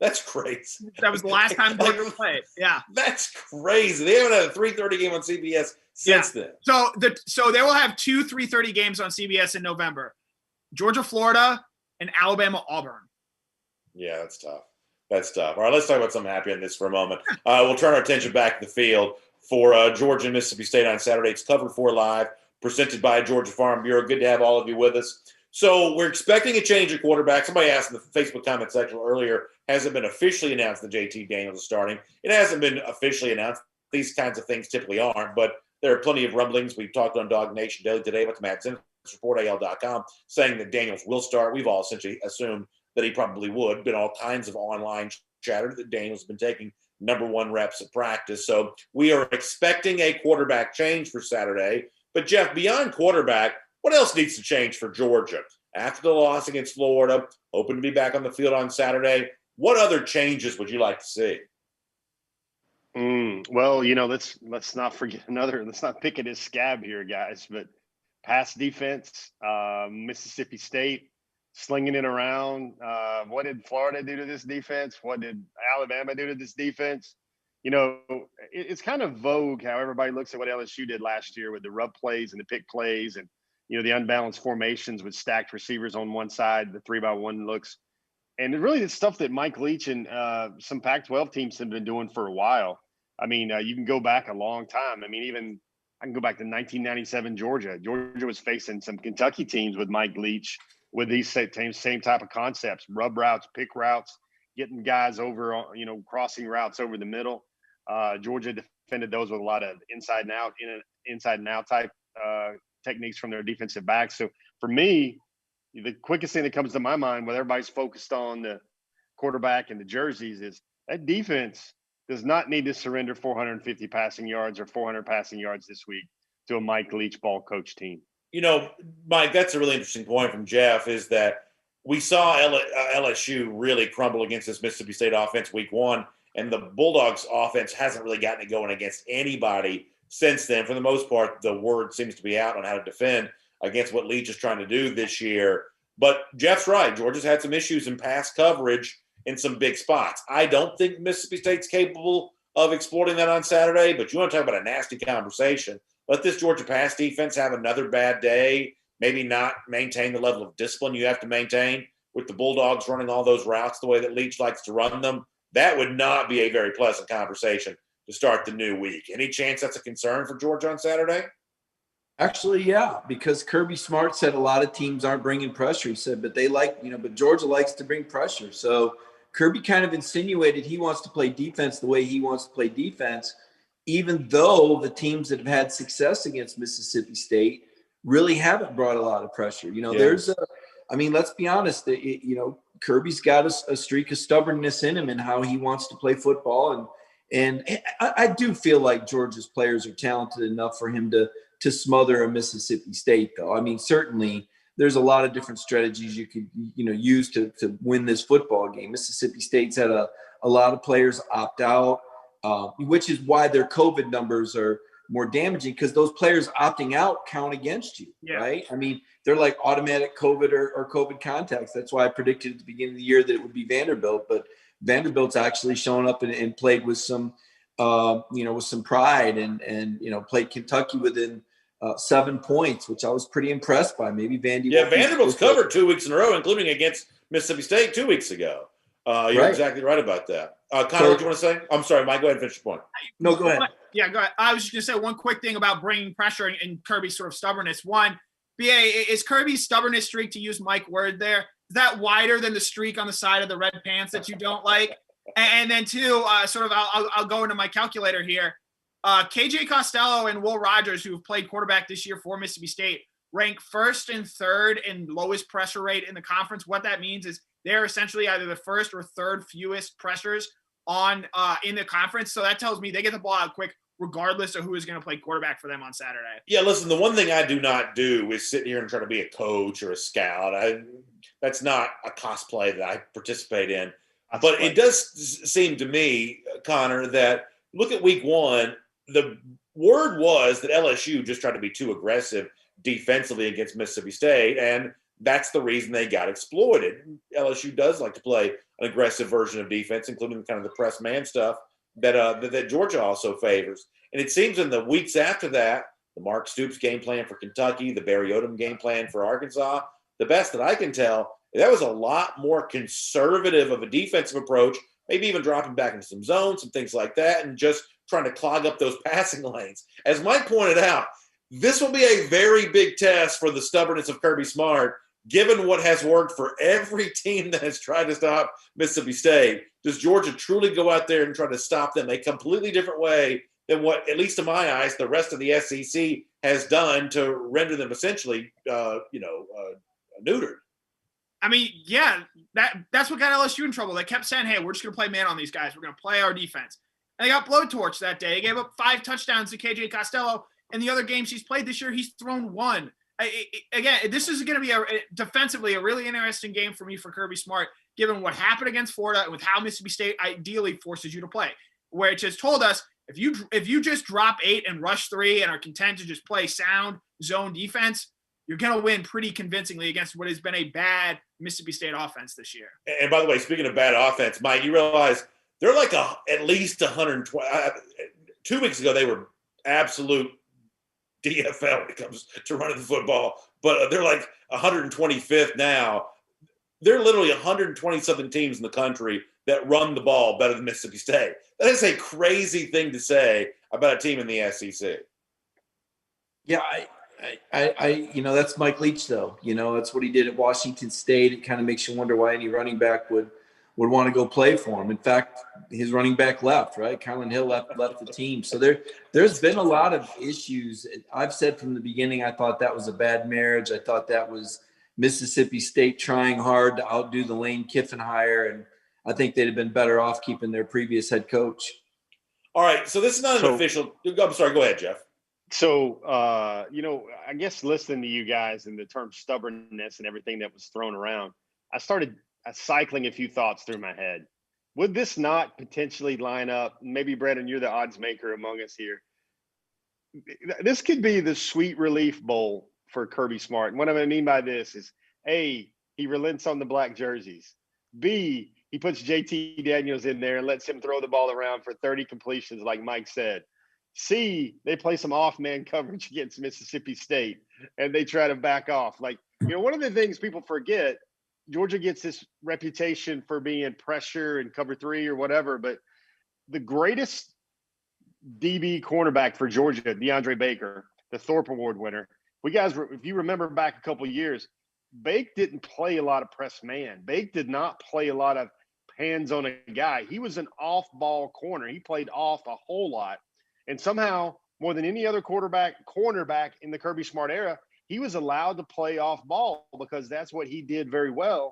That's crazy. That was the last time Georgia played. Yeah. That's crazy. They haven't had a 3:30 game on CBS since then. So they will have 2 3:30 games on CBS in November. Georgia, Florida, and Alabama, Auburn. Yeah, that's tough. That's tough. All right, let's talk about something happy on this for a moment. We'll turn our attention back to the field for Georgia and Mississippi State on Saturday. It's Cover 4 Live, presented by Georgia Farm Bureau. Good to have all of you with us. So we're expecting a change at quarterback. Somebody asked in the Facebook comment section earlier, has it been officially announced that JT Daniels is starting? It hasn't been officially announced. These kinds of things typically aren't, but there are plenty of rumblings. We've talked on Dog Nation Daily today about the Matt Zimmers report, AL.com, saying that Daniels will start. We've all essentially assumed that he probably would. Been all kinds of online chatter that Daniels has been taking number 1 reps at practice. So we are expecting a quarterback change for Saturday. But, Jeff, beyond quarterback, what else needs to change for Georgia? After the loss against Florida, hoping to be back on the field on Saturday, what other changes would you like to see? Well, let's not forget let's not pick at his scab here, guys, but pass defense, Mississippi State, slinging it around. What did Florida do to this defense? What did Alabama do to this defense? It's kind of vogue how everybody looks at what LSU did last year with the rub plays and the pick plays and, the unbalanced formations with stacked receivers on one side, the 3-by-1 looks. And really the stuff that Mike Leach and some Pac-12 teams have been doing for a while. I mean, you can go back a long time. I mean, even I can go back to 1997 Georgia. Georgia was facing some Kentucky teams with Mike Leach with these same type of concepts, rub routes, pick routes, getting guys over, crossing routes over the middle. Georgia defended those with a lot of inside and out type techniques from their defensive backs. So for me, the quickest thing that comes to my mind when everybody's focused on the quarterback and the jerseys is that defense does not need to surrender 450 passing yards or 400 passing yards this week to a Mike Leach ball coach team. Mike, that's a really interesting point from Jeff, is that we saw LSU really crumble against this Mississippi State offense week 1, and the Bulldogs offense hasn't really gotten it going against anybody since then. For the most part, the word seems to be out on how to defend against what Leach is trying to do this year. But Jeff's right. Georgia's had some issues in pass coverage in some big spots. I don't think Mississippi State's capable of exploiting that on Saturday, but you want to talk about a nasty conversation. Let this Georgia pass defense have another bad day, maybe not maintain the level of discipline you have to maintain with the Bulldogs running all those routes the way that Leach likes to run them. That would not be a very pleasant conversation to start the new week. Any chance that's a concern for Georgia on Saturday? Actually, yeah, because Kirby Smart said a lot of teams aren't bringing pressure. He said, but but Georgia likes to bring pressure. So Kirby kind of insinuated he wants to play defense the way he wants to play defense, even though the teams that have had success against Mississippi State really haven't brought a lot of pressure. Let's be honest, Kirby's got a streak of stubbornness in him and how he wants to play football. And I do feel like Georgia's players are talented enough for him to smother a Mississippi State, though. I mean, certainly there's a lot of different strategies you could, use to win this football game. Mississippi State's had a lot of players opt out, which is why their COVID numbers are more damaging, because those players opting out count against you, right? I mean, they're like automatic COVID or COVID contacts. That's why I predicted at the beginning of the year that it would be Vanderbilt, but Vanderbilt's actually shown up and played with some, with some pride and played Kentucky within 7 points, which I was pretty impressed by. Maybe Vandy. Yeah, Vanderbilt's covered 2 weeks in a row, including against Mississippi State 2 weeks ago. You're exactly right about that. Connor, what do you want to say? I'm sorry, Mike, go ahead and finish your point. No, go ahead. Yeah, go ahead. I was just going to say one quick thing about bringing pressure and Kirby's sort of stubbornnness. One, BA, is Kirby's stubbornness streak, to use Mike's word there, is that wider than the streak on the side of the red pants that you don't like? And then two, I'll go into my calculator here. KJ Costello and Will Rogers, who have played quarterback this year for Mississippi State, rank first and third in lowest pressure rate in the conference. What that means is they're essentially either the first or third fewest pressures on in the conference. So that tells me they get the ball out quick, regardless of who is going to play quarterback for them on Saturday. Yeah, listen, the one thing I do not do is sit here and try to be a coach or a scout. That's not a cosplay that I participate in. But it does seem to me, Connor, that look at week one, the word was that LSU just tried to be too aggressive defensively against Mississippi State, and that's the reason they got exploited. LSU does like to play an aggressive version of defense, including kind of the press man stuff that Georgia also favors. And it seems in the weeks after that, the Mark Stoops game plan for Kentucky, the Barry Odom game plan for Arkansas, the best that I can tell, that was a lot more conservative of a defensive approach, maybe even dropping back into some zones, some things like that, and just trying to clog up those passing lanes. As Mike pointed out, this will be a very big test for the stubbornness of Kirby Smart, given what has worked for every team that has tried to stop Mississippi State. Does Georgia truly go out there and try to stop them a completely different way than what, at least in my eyes, the rest of the SEC has done to render them essentially, neutered? I mean, yeah, that's what got LSU in trouble. They kept saying, hey, we're just going to play man on these guys. We're going to play our defense. And they got blowtorched that day. They gave up 5 touchdowns to KJ Costello. And the other games he's played this year, he's thrown 1. Again, this is going to be defensively a really interesting game for me for Kirby Smart, given what happened against Florida and with how Mississippi State ideally forces you to play, where it just told us if you just drop 8 and rush 3 and are content to just play sound zone defense, you're going to win pretty convincingly against what has been a bad Mississippi State offense this year. And by the way, speaking of bad offense, Mike, you realize they're like at least 120. 2 weeks ago, they were absolute DFL when it comes to running the football, but they're like 125th now. There are literally 120-something teams in the country that run the ball better than Mississippi State. That is a crazy thing to say about a team in the SEC. Yeah, I that's Mike Leach, though. That's what he did at Washington State. It kind of makes you wonder why any running back would want to go play for him. In fact, his running back left, right? Kylan Hill left the team. So there's been a lot of issues. I've said from the beginning, I thought that was a bad marriage. I thought that was Mississippi State trying hard to outdo the Lane Kiffin hire, and I think they'd have been better off keeping their previous head coach. All right, so this is not an official – I'm sorry, go ahead, Jeff. So, I guess listening to you guys and the term stubbornness and everything that was thrown around, I started cycling a few thoughts through my head. Would this not potentially line up? Maybe, Brandon, you're the odds maker among us here. This could be the sweet relief bowl for Kirby Smart. And what I mean by this is, A, he relents on the black jerseys. B, he puts JT Daniels in there and lets him throw the ball around for 30 completions, like Mike said. C, they play some off-man coverage against Mississippi State, and they try to back off. One of the things people forget, Georgia gets this reputation for being pressure and cover 3 or whatever, but the greatest DB cornerback for Georgia, Deandre Baker, the Thorpe Award winner, if you remember back a couple of years, Bake didn't play a lot of press man. Bake did not play a lot of hands on a guy. He was an off-ball corner. He played off a whole lot. And somehow, more than any other cornerback in the Kirby Smart era, he was allowed to play off ball because that's what he did very well.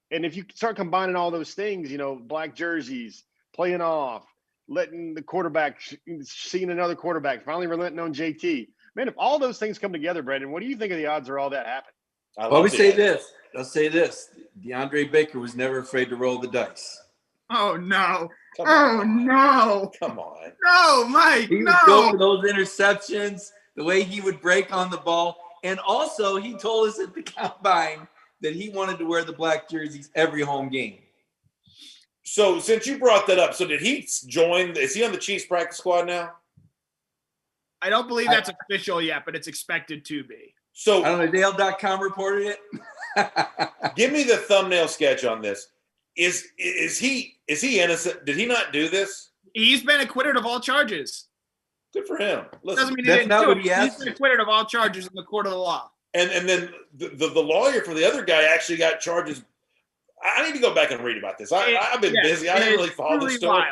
And if you start combining all those things, black jerseys, playing off, letting the quarterback, seeing another quarterback, finally relenting on JT. Man, if all those things come together, Brandon, what do you think of the odds of all that happening? I'll say this. DeAndre Baker was never afraid to roll the dice. Oh, no. No. Come on. No, Mike, He would go for those interceptions, the way he would break on the ball. And also, he told us at the combine that he wanted to wear the black jerseys every home game. So since you brought that up, so did he join? Is he on the Chiefs practice squad now? I don't believe that's official yet, but it's expected to be. So I don't know. Dale.com reported it. Give me the thumbnail sketch on this. Is he innocent? Did he not do this? He's been acquitted of all charges. Good for him. Listen, doesn't mean he didn't do it. He's been acquitted of all charges in the court of the law. And then the lawyer for the other guy actually got charges. I need to go back and read about this. I've been busy. I didn't really follow the story.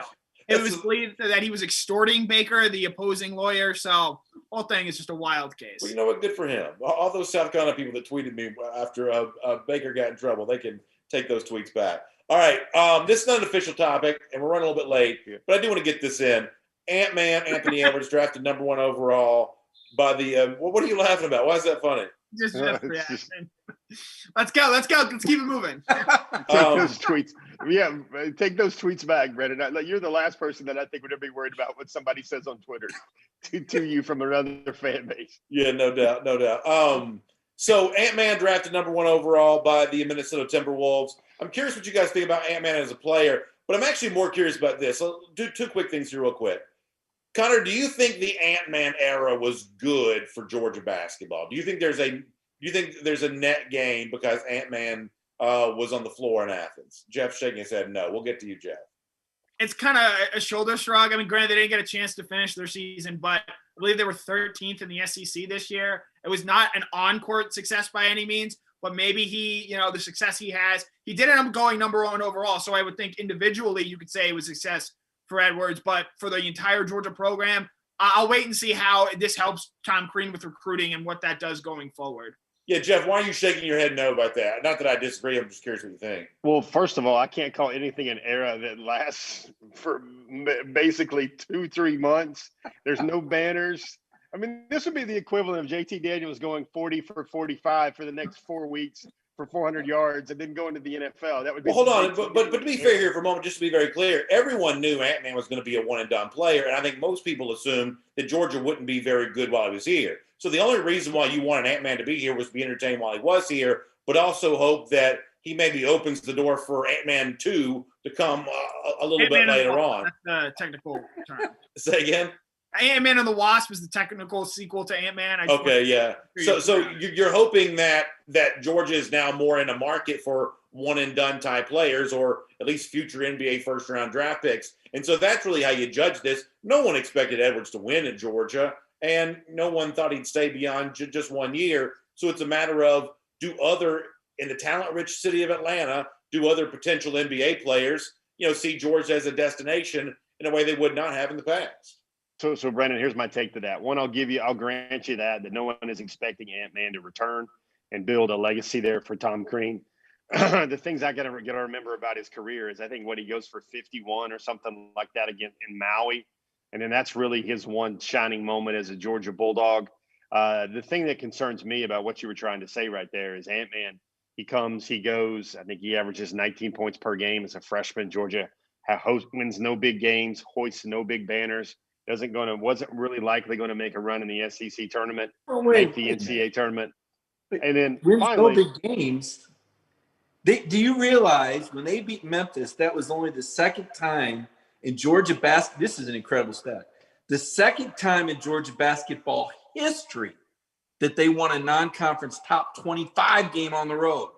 It was believed that he was extorting Baker, the opposing lawyer. So whole thing is just a wild case. Well, you know what? Good for him. All those South Carolina people that tweeted me after Baker got in trouble, they can take those tweets back. All right. This is not an official topic, and we're running a little bit late, but I do want to get this in. Ant-Man, Anthony Edwards, drafted number 1 overall by the what are you laughing about? Why is that funny? Just reaction. Let's go. Let's keep it moving. Those tweets. Yeah, take those tweets back, Brendan. You're the last person that I think would ever be worried about what somebody says on Twitter to you from another fan base. Yeah, no doubt, no doubt. So Ant-Man drafted number 1 overall by the Minnesota Timberwolves. I'm curious what you guys think about Ant-Man as a player, but I'm actually more curious about this. So do 2 quick things here real quick. Connor, do you think the Ant-Man era was good for Georgia basketball? Do you think there's a net gain because Ant-Man was on the floor in Athens? Jeff shaking his head no. We'll get to you, Jeff. It's kind of a shoulder shrug. I mean, granted, they didn't get a chance to finish their season, but I believe they were 13th in the SEC this year. It was not an on-court success by any means, but maybe the success he has, he did end up going number 1 overall. So I would think individually you could say it was success for Edwards, but for the entire Georgia program, I'll wait and see how this helps Tom Crean with recruiting and what that does going forward. Yeah, Jeff, why are you shaking your head no about that? Not that I disagree. I'm just curious what you think. Well, first of all, I can't call anything an era that lasts for basically 2-3 months. There's no banners. I mean, this would be the equivalent of JT Daniels going 40 for 45 for the next 4 weeks for 400 yards and then going to the NFL. That would be. Well, hold on, but to be fair here for a moment, just to be very clear, everyone knew Ant-Man was going to be a one-and-done player, and I think most people assumed that Georgia wouldn't be very good while he was here. So the only reason why you wanted Ant-Man to be here was to be entertained while he was here, but also hope that he maybe opens the door for Ant-Man 2 to come a little Ant-Man bit later on. That's the technical term. Say again? Ant-Man and the Wasp is the technical sequel to Ant-Man. Okay, yeah. So you're hoping that Georgia is now more in a market for one-and-done type players or at least future NBA first-round draft picks. And so that's really how you judge this. No one expected Edwards to win at Georgia, and no one thought he'd stay beyond just 1 year. So it's a matter of in the talent-rich city of Atlanta, do other potential NBA players, see Georgia as a destination in a way they would not have in the past. So Brendan, here's my take to that. One, I'll grant you that no one is expecting Ant-Man to return and build a legacy there for Tom Crean. The things I gotta remember about his career is I think he goes for 51 or something like that again in Maui. And then that's really his one shining moment as a Georgia Bulldog. The thing that concerns me about what you were trying to say right there is Ant-Man, he comes, he goes, I think he averages 19 points per game as a freshman. Georgia wins no big games, hoists no big banners. Wasn't really likely going to make a run in the SEC tournament, make the NCAA tournament. And then finally, no big games. Do you realize when they beat Memphis, that was only the second time in Georgia basketball? This is an incredible stat. The second time in Georgia basketball history that they won a non-conference top 25 game on the road.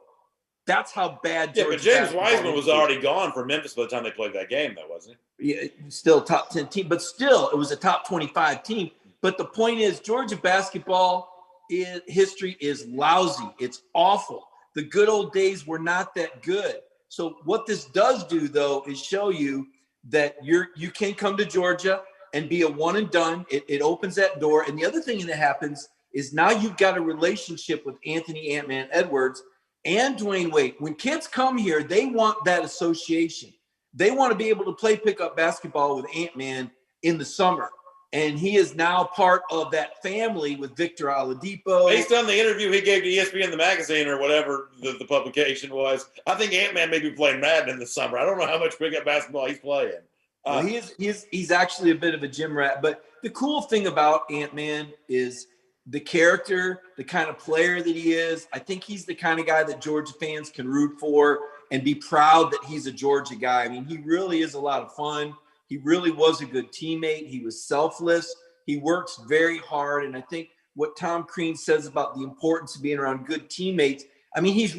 That's how bad Georgia. Yeah, but James Wiseman was already gone for Memphis by the time they played that game, though, wasn't he? Yeah, still top 10 team, but still it was a top 25 team. But the point is, Georgia basketball history is lousy. It's awful. The good old days were not that good. So what this does do, though, is show you that you can come to Georgia and be a one and done. It opens that door. And the other thing that happens is now you've got a relationship with Anthony Ant-Man Edwards and Dwayne Wade. When kids come here, they want that association. They want to be able to play pickup basketball with Ant-Man in the summer. And he is now part of that family with Victor Oladipo. Based on the interview he gave to ESPN, the magazine, or whatever the publication was, I think Ant-Man may be playing Madden in the summer. I don't know how much pickup basketball he's playing. Well, he's actually a bit of a gym rat. But the cool thing about Ant-Man is the character, the kind of player that he is. I think he's the kind of guy that Georgia fans can root for and be proud that he's a Georgia guy. I mean, he really is a lot of fun. He really was a good teammate. He was selfless. He works very hard. And I think what Tom Crean says about the importance of being around good teammates, I mean, he's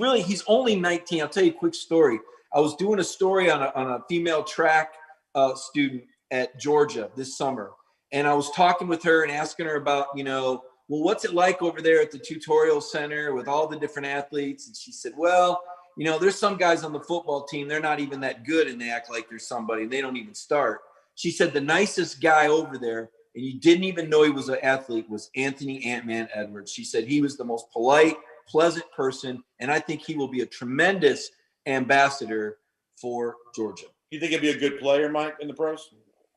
only 19. I'll tell you a quick story. I was doing a story on a female track student at Georgia this summer. And I was talking with her and asking her about, well, what's it like over there at the tutorial center with all the different athletes? And she said, well, there's some guys on the football team, they're not even that good and they act like there's somebody and they don't even start. She said the nicest guy over there, and you didn't even know he was an athlete, was Anthony Ant-Man Edwards. She said he was the most polite, pleasant person, and I think he will be a tremendous ambassador for Georgia. You think he'll be a good player, Mike, in the pros?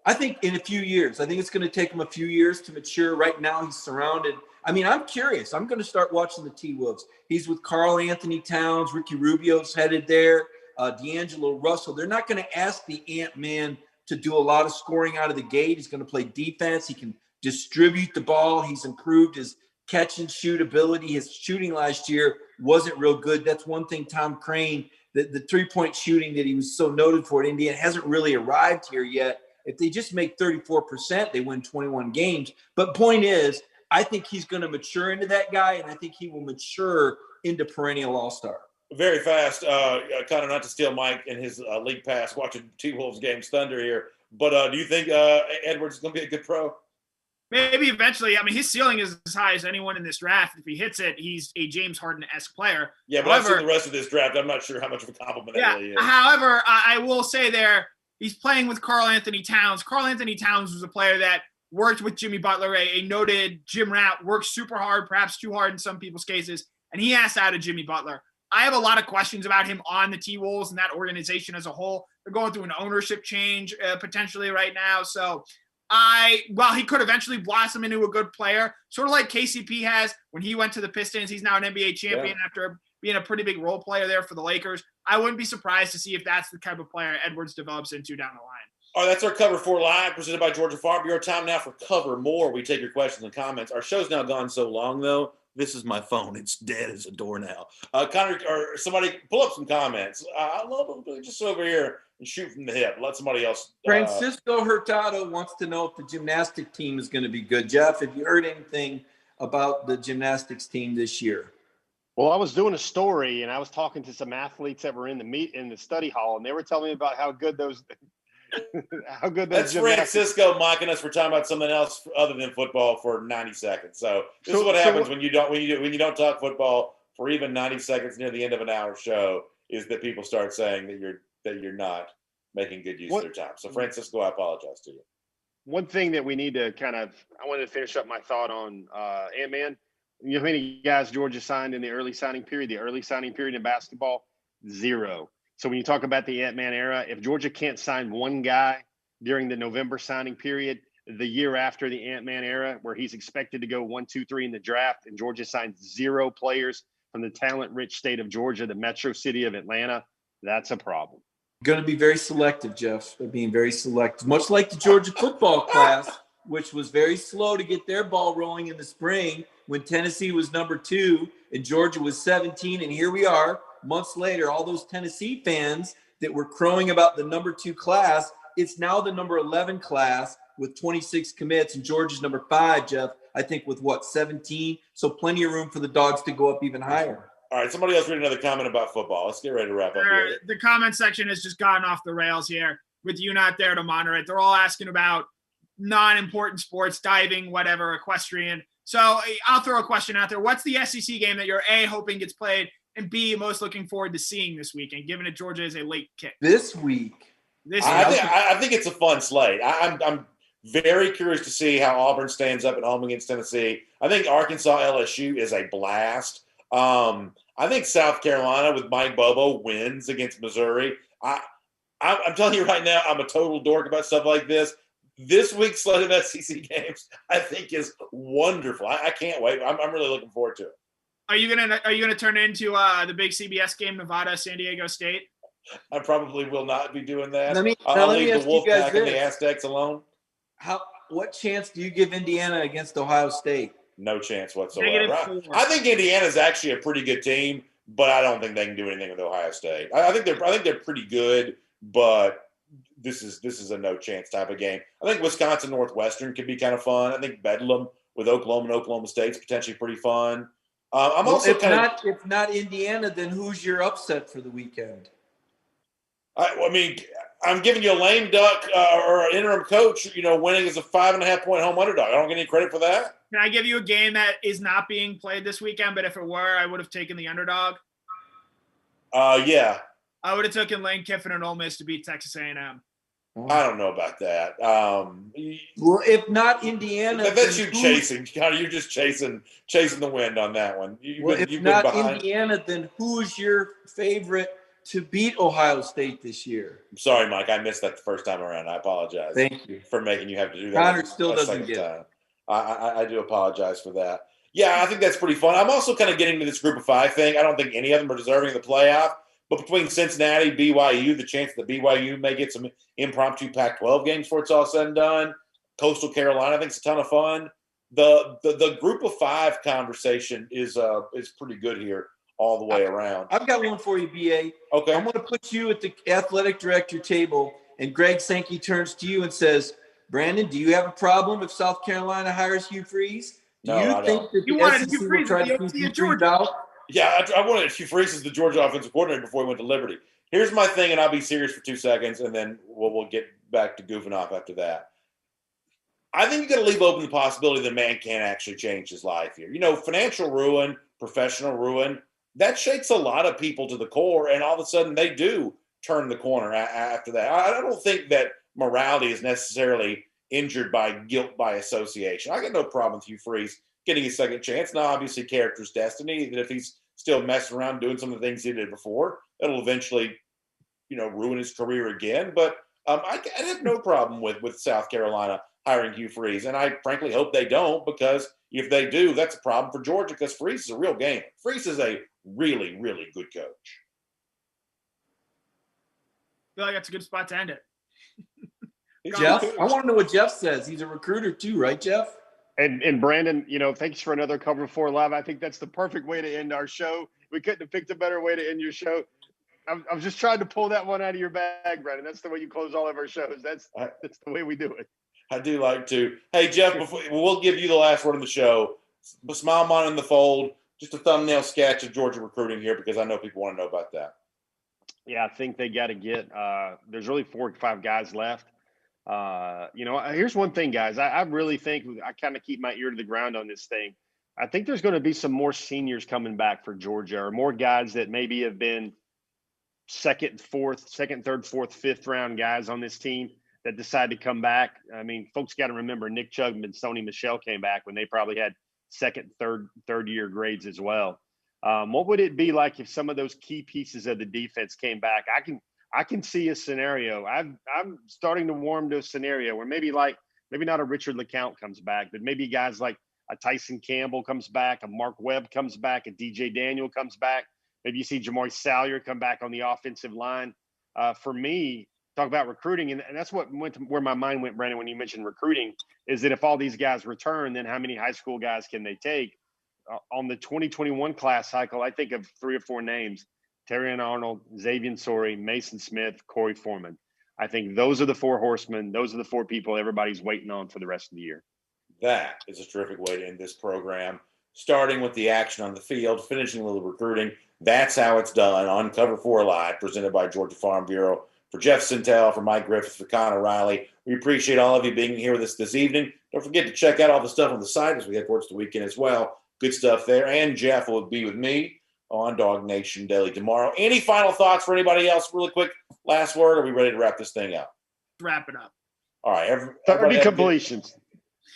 I think in a few years. I think it's going to take him a few years to mature. Right now he's surrounded. I mean, I'm curious. I'm going to start watching the T-Wolves. He's with Karl Anthony Towns. Ricky Rubio's headed there. D'Angelo Russell. They're not going to ask the Ant-Man to do a lot of scoring out of the gate. He's going to play defense. He can distribute the ball. He's improved his catch and shoot ability. His shooting last year wasn't real good. That's one thing Tom Crane, the three-point shooting that he was so noted for at Indiana, hasn't really arrived here yet. If they just make 34%, they win 21 games. But point is, I think he's going to mature into that guy, and I think he will mature into perennial all-star. Very fast, kind of not to steal Mike and his league pass watching T-Wolves games thunder here, but do you think Edwards is going to be a good pro? Maybe eventually. I mean, his ceiling is as high as anyone in this draft. If he hits it, he's a James Harden-esque player. Yeah, but I've seen the rest of this draft. I'm not sure how much of a compliment that really is. However, I will say he's playing with Karl Anthony Towns. Karl Anthony Towns was a player that worked with Jimmy Butler, a noted gym rat, worked super hard, perhaps too hard in some people's cases, and he asked out of Jimmy Butler. I have a lot of questions about him on the T-Wolves and that organization as a whole. They're going through an ownership change potentially right now. So while he could eventually blossom into a good player, sort of like KCP has when he went to the Pistons, he's now an NBA champion after being a pretty big role player there for the Lakers. I wouldn't be surprised to see if that's the type of player Edwards develops into down the line. All right, that's our Cover 4 Live presented by Georgia Farm Bureau. Time now for Cover More. We take your questions and comments. Our show's now gone so long, though. This is my phone. It's dead as a doornail. Connor, or somebody pull up some comments. I love it. Just over here and shoot from the hip. Let somebody else. Francisco Hurtado wants to know if the gymnastic team is going to be good. Jeff, have you heard anything about the gymnastics team this year? Well, I was doing a story and I was talking to some athletes that were in the study hall, and they were telling me about how good those. That's Francisco mocking us for talking about something else other than football for 90 seconds. So this is what happens when you don't talk football for even 90 seconds near the end of an hour show, is that people start saying that you're not making good use of their time. So Francisco, I apologize to you. One thing that we need to I wanted to finish up my thought on Ant-Man. You know how many guys Georgia signed in the early signing period? The early signing period in basketball, 0. So when you talk about the Ant-Man era, if Georgia can't sign one guy during the November signing period, the year after the Ant-Man era, where he's expected to go 1, 2, 3 in the draft, and Georgia signs 0 players from the talent-rich state of Georgia, the metro city of Atlanta, that's a problem. Going to be very selective, Jeff. They're being very selective, much like the Georgia football class, which was very slow to get their ball rolling in the spring when Tennessee was number 2 and Georgia was 17. And here we are, months later, all those Tennessee fans that were crowing about the number 2 class, it's now the number 11 class with 26 commits, and Georgia's number 5, Jeff, I think with 17. So plenty of room for the Dogs to go up even higher. All right, somebody else read another comment about football. Let's get ready to wrap up here. The comment section has just gotten off the rails here with you not there to monitor it. They're all asking about non-important sports, diving, whatever, equestrian. So I'll throw a question out there. What's the SEC game that you're A, hoping gets played, and B, most looking forward to seeing this weekend, given that Georgia is a late kick? This week. I think it's a fun slate. I'm very curious to see how Auburn stands up at home against Tennessee. I think Arkansas LSU is a blast. I think South Carolina with Mike Bobo wins against Missouri. I'm telling you right now, I'm a total dork about stuff like this. This week's slate of SEC games, I think, is wonderful. I can't wait. I'm really looking forward to it. Are you gonna turn it into the big CBS game, Nevada, San Diego State? I probably will not be doing that. Let me leave ask the you guys Wolfpack and the Aztecs alone. What chance do you give Indiana against Ohio State? No chance whatsoever. I think Indiana's actually a pretty good team, but I don't think they can do anything with Ohio State. I think they're pretty good, but this is a no chance type of game. I think Wisconsin Northwestern could be kind of fun. I think Bedlam with Oklahoma and Oklahoma State's potentially pretty fun. If not Indiana, then who's your upset for the weekend? I'm giving you a lame duck or an interim coach, winning as a 5.5-point home underdog. I don't get any credit for that. Can I give you a game that is not being played this weekend, but if it were, I would have taken the underdog? Yeah. I would have taken Lane Kiffin and Ole Miss to beat Texas A&M. I don't know about that. Well, if not Indiana, that's you chasing. You're just chasing the wind on that one. If not Indiana, then who's your favorite to beat Ohio State this year? I'm sorry, Mike. I missed that the first time around. I apologize. Thank you for making you have to do that. Connor still doesn't get it. I do apologize for that. Yeah, I think that's pretty fun. I'm also kind of getting to this group of 5 thing. I don't think any of them are deserving of the playoff, But between Cincinnati, BYU, the chance that BYU may get some impromptu Pac-12 games before it's all said and done. Coastal Carolina, I think it's a ton of fun. The group of five conversation is pretty good here all the way around. I've got one for you, BA. Okay. I'm going to put you at the athletic director table, and Greg Sankey turns to you and says, Brandon, do you have a problem if South Carolina hires Hugh Freeze? Do you think that the SEC will try to keep Hugh Freeze out? Yeah, I wanted Hugh Freeze as the Georgia offensive coordinator before he went to Liberty. Here's my thing, and I'll be serious for 2 seconds, and then we'll get back to goofing off after that. I think you got to leave open the possibility that man can't actually change his life here. Financial ruin, professional ruin, that shakes a lot of people to the core, and all of a sudden they do turn the corner after that. I don't think that morality is necessarily injured by guilt by association. I got no problem with Hugh Freeze getting a second chance. Now, obviously, character's destiny, that if he's still messing around doing some of the things he did before, it'll eventually, ruin his career again. But I have no problem with South Carolina hiring Hugh Freeze. And I frankly hope they don't, because if they do, that's a problem for Georgia, because Freeze is a real gamer. Freeze is a really, really good coach. I feel like that's a good spot to end it. Jeff, I want to know what Jeff says. He's a recruiter too, right, Jeff? And Brandon, thanks for another Cover 4 Live. I think that's the perfect way to end our show. We couldn't have picked a better way to end your show. I'm just trying to pull that one out of your bag, Brandon. That's the way you close all of our shows. That's the way we do it. I do like to. Hey, Jeff, we'll give you the last word on the show. Smile Mann in the fold. Just a thumbnail sketch of Georgia recruiting here, because I know people want to know about that. Yeah, I think they got to get there's really 4 or 5 guys left. Here's one thing, guys. I really think I kind of keep my ear to the ground on this thing. I think there's going to be some more seniors coming back for Georgia, or more guys that maybe have been second, third, fourth, fifth round guys on this team that decide to come back. I mean, folks got to remember Nick Chubb and Sony Michel came back when they probably had second, third year grades as well. What would it be like if some of those key pieces of the defense came back? I can see a scenario. I'm starting to warm to a scenario where maybe not a Richard LeCount comes back, but maybe guys like a Tyson Campbell comes back, a Mark Webb comes back, a DJ Daniel comes back. Maybe you see Jamari Salyer come back on the offensive line. For me, talk about recruiting, and that's what went to where my mind went, Brandon, when you mentioned recruiting, is that if all these guys return, then how many high school guys can they take? On the 2021 class cycle, I think of 3 or 4 names: Terrion Arnold, Xavier Sorey, Mason Smith, Corey Foreman. I think those are the 4 horsemen. Those are the 4 people everybody's waiting on for the rest of the year. That is a terrific way to end this program, starting with the action on the field, finishing with the recruiting. That's how it's done on Cover 4 Live, presented by Georgia Farm Bureau. For Jeff Sintel, for Mike Griffith, for Connor Riley, we appreciate all of you being here with us this evening. Don't forget to check out all the stuff on the site as we head towards the weekend as well. Good stuff there. And Jeff will be with me on Dog Nation Daily tomorrow. Any final thoughts for anybody else? Really quick, last word. Are we ready to wrap this thing up? Wrap it up. All right. 30 completions.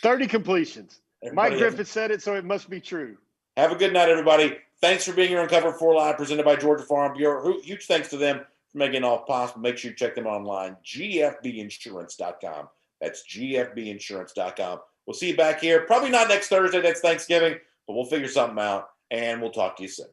30 completions. Mike Griffith said it, so it must be true. Have a good night, everybody. Thanks for being here on Cover 4 Live, presented by Georgia Farm Bureau. Huge thanks to them for making it all possible. Make sure you check them online, gfbinsurance.com. That's gfbinsurance.com. We'll see you back here. Probably not next Thursday. That's Thanksgiving, but we'll figure something out, and we'll talk to you soon.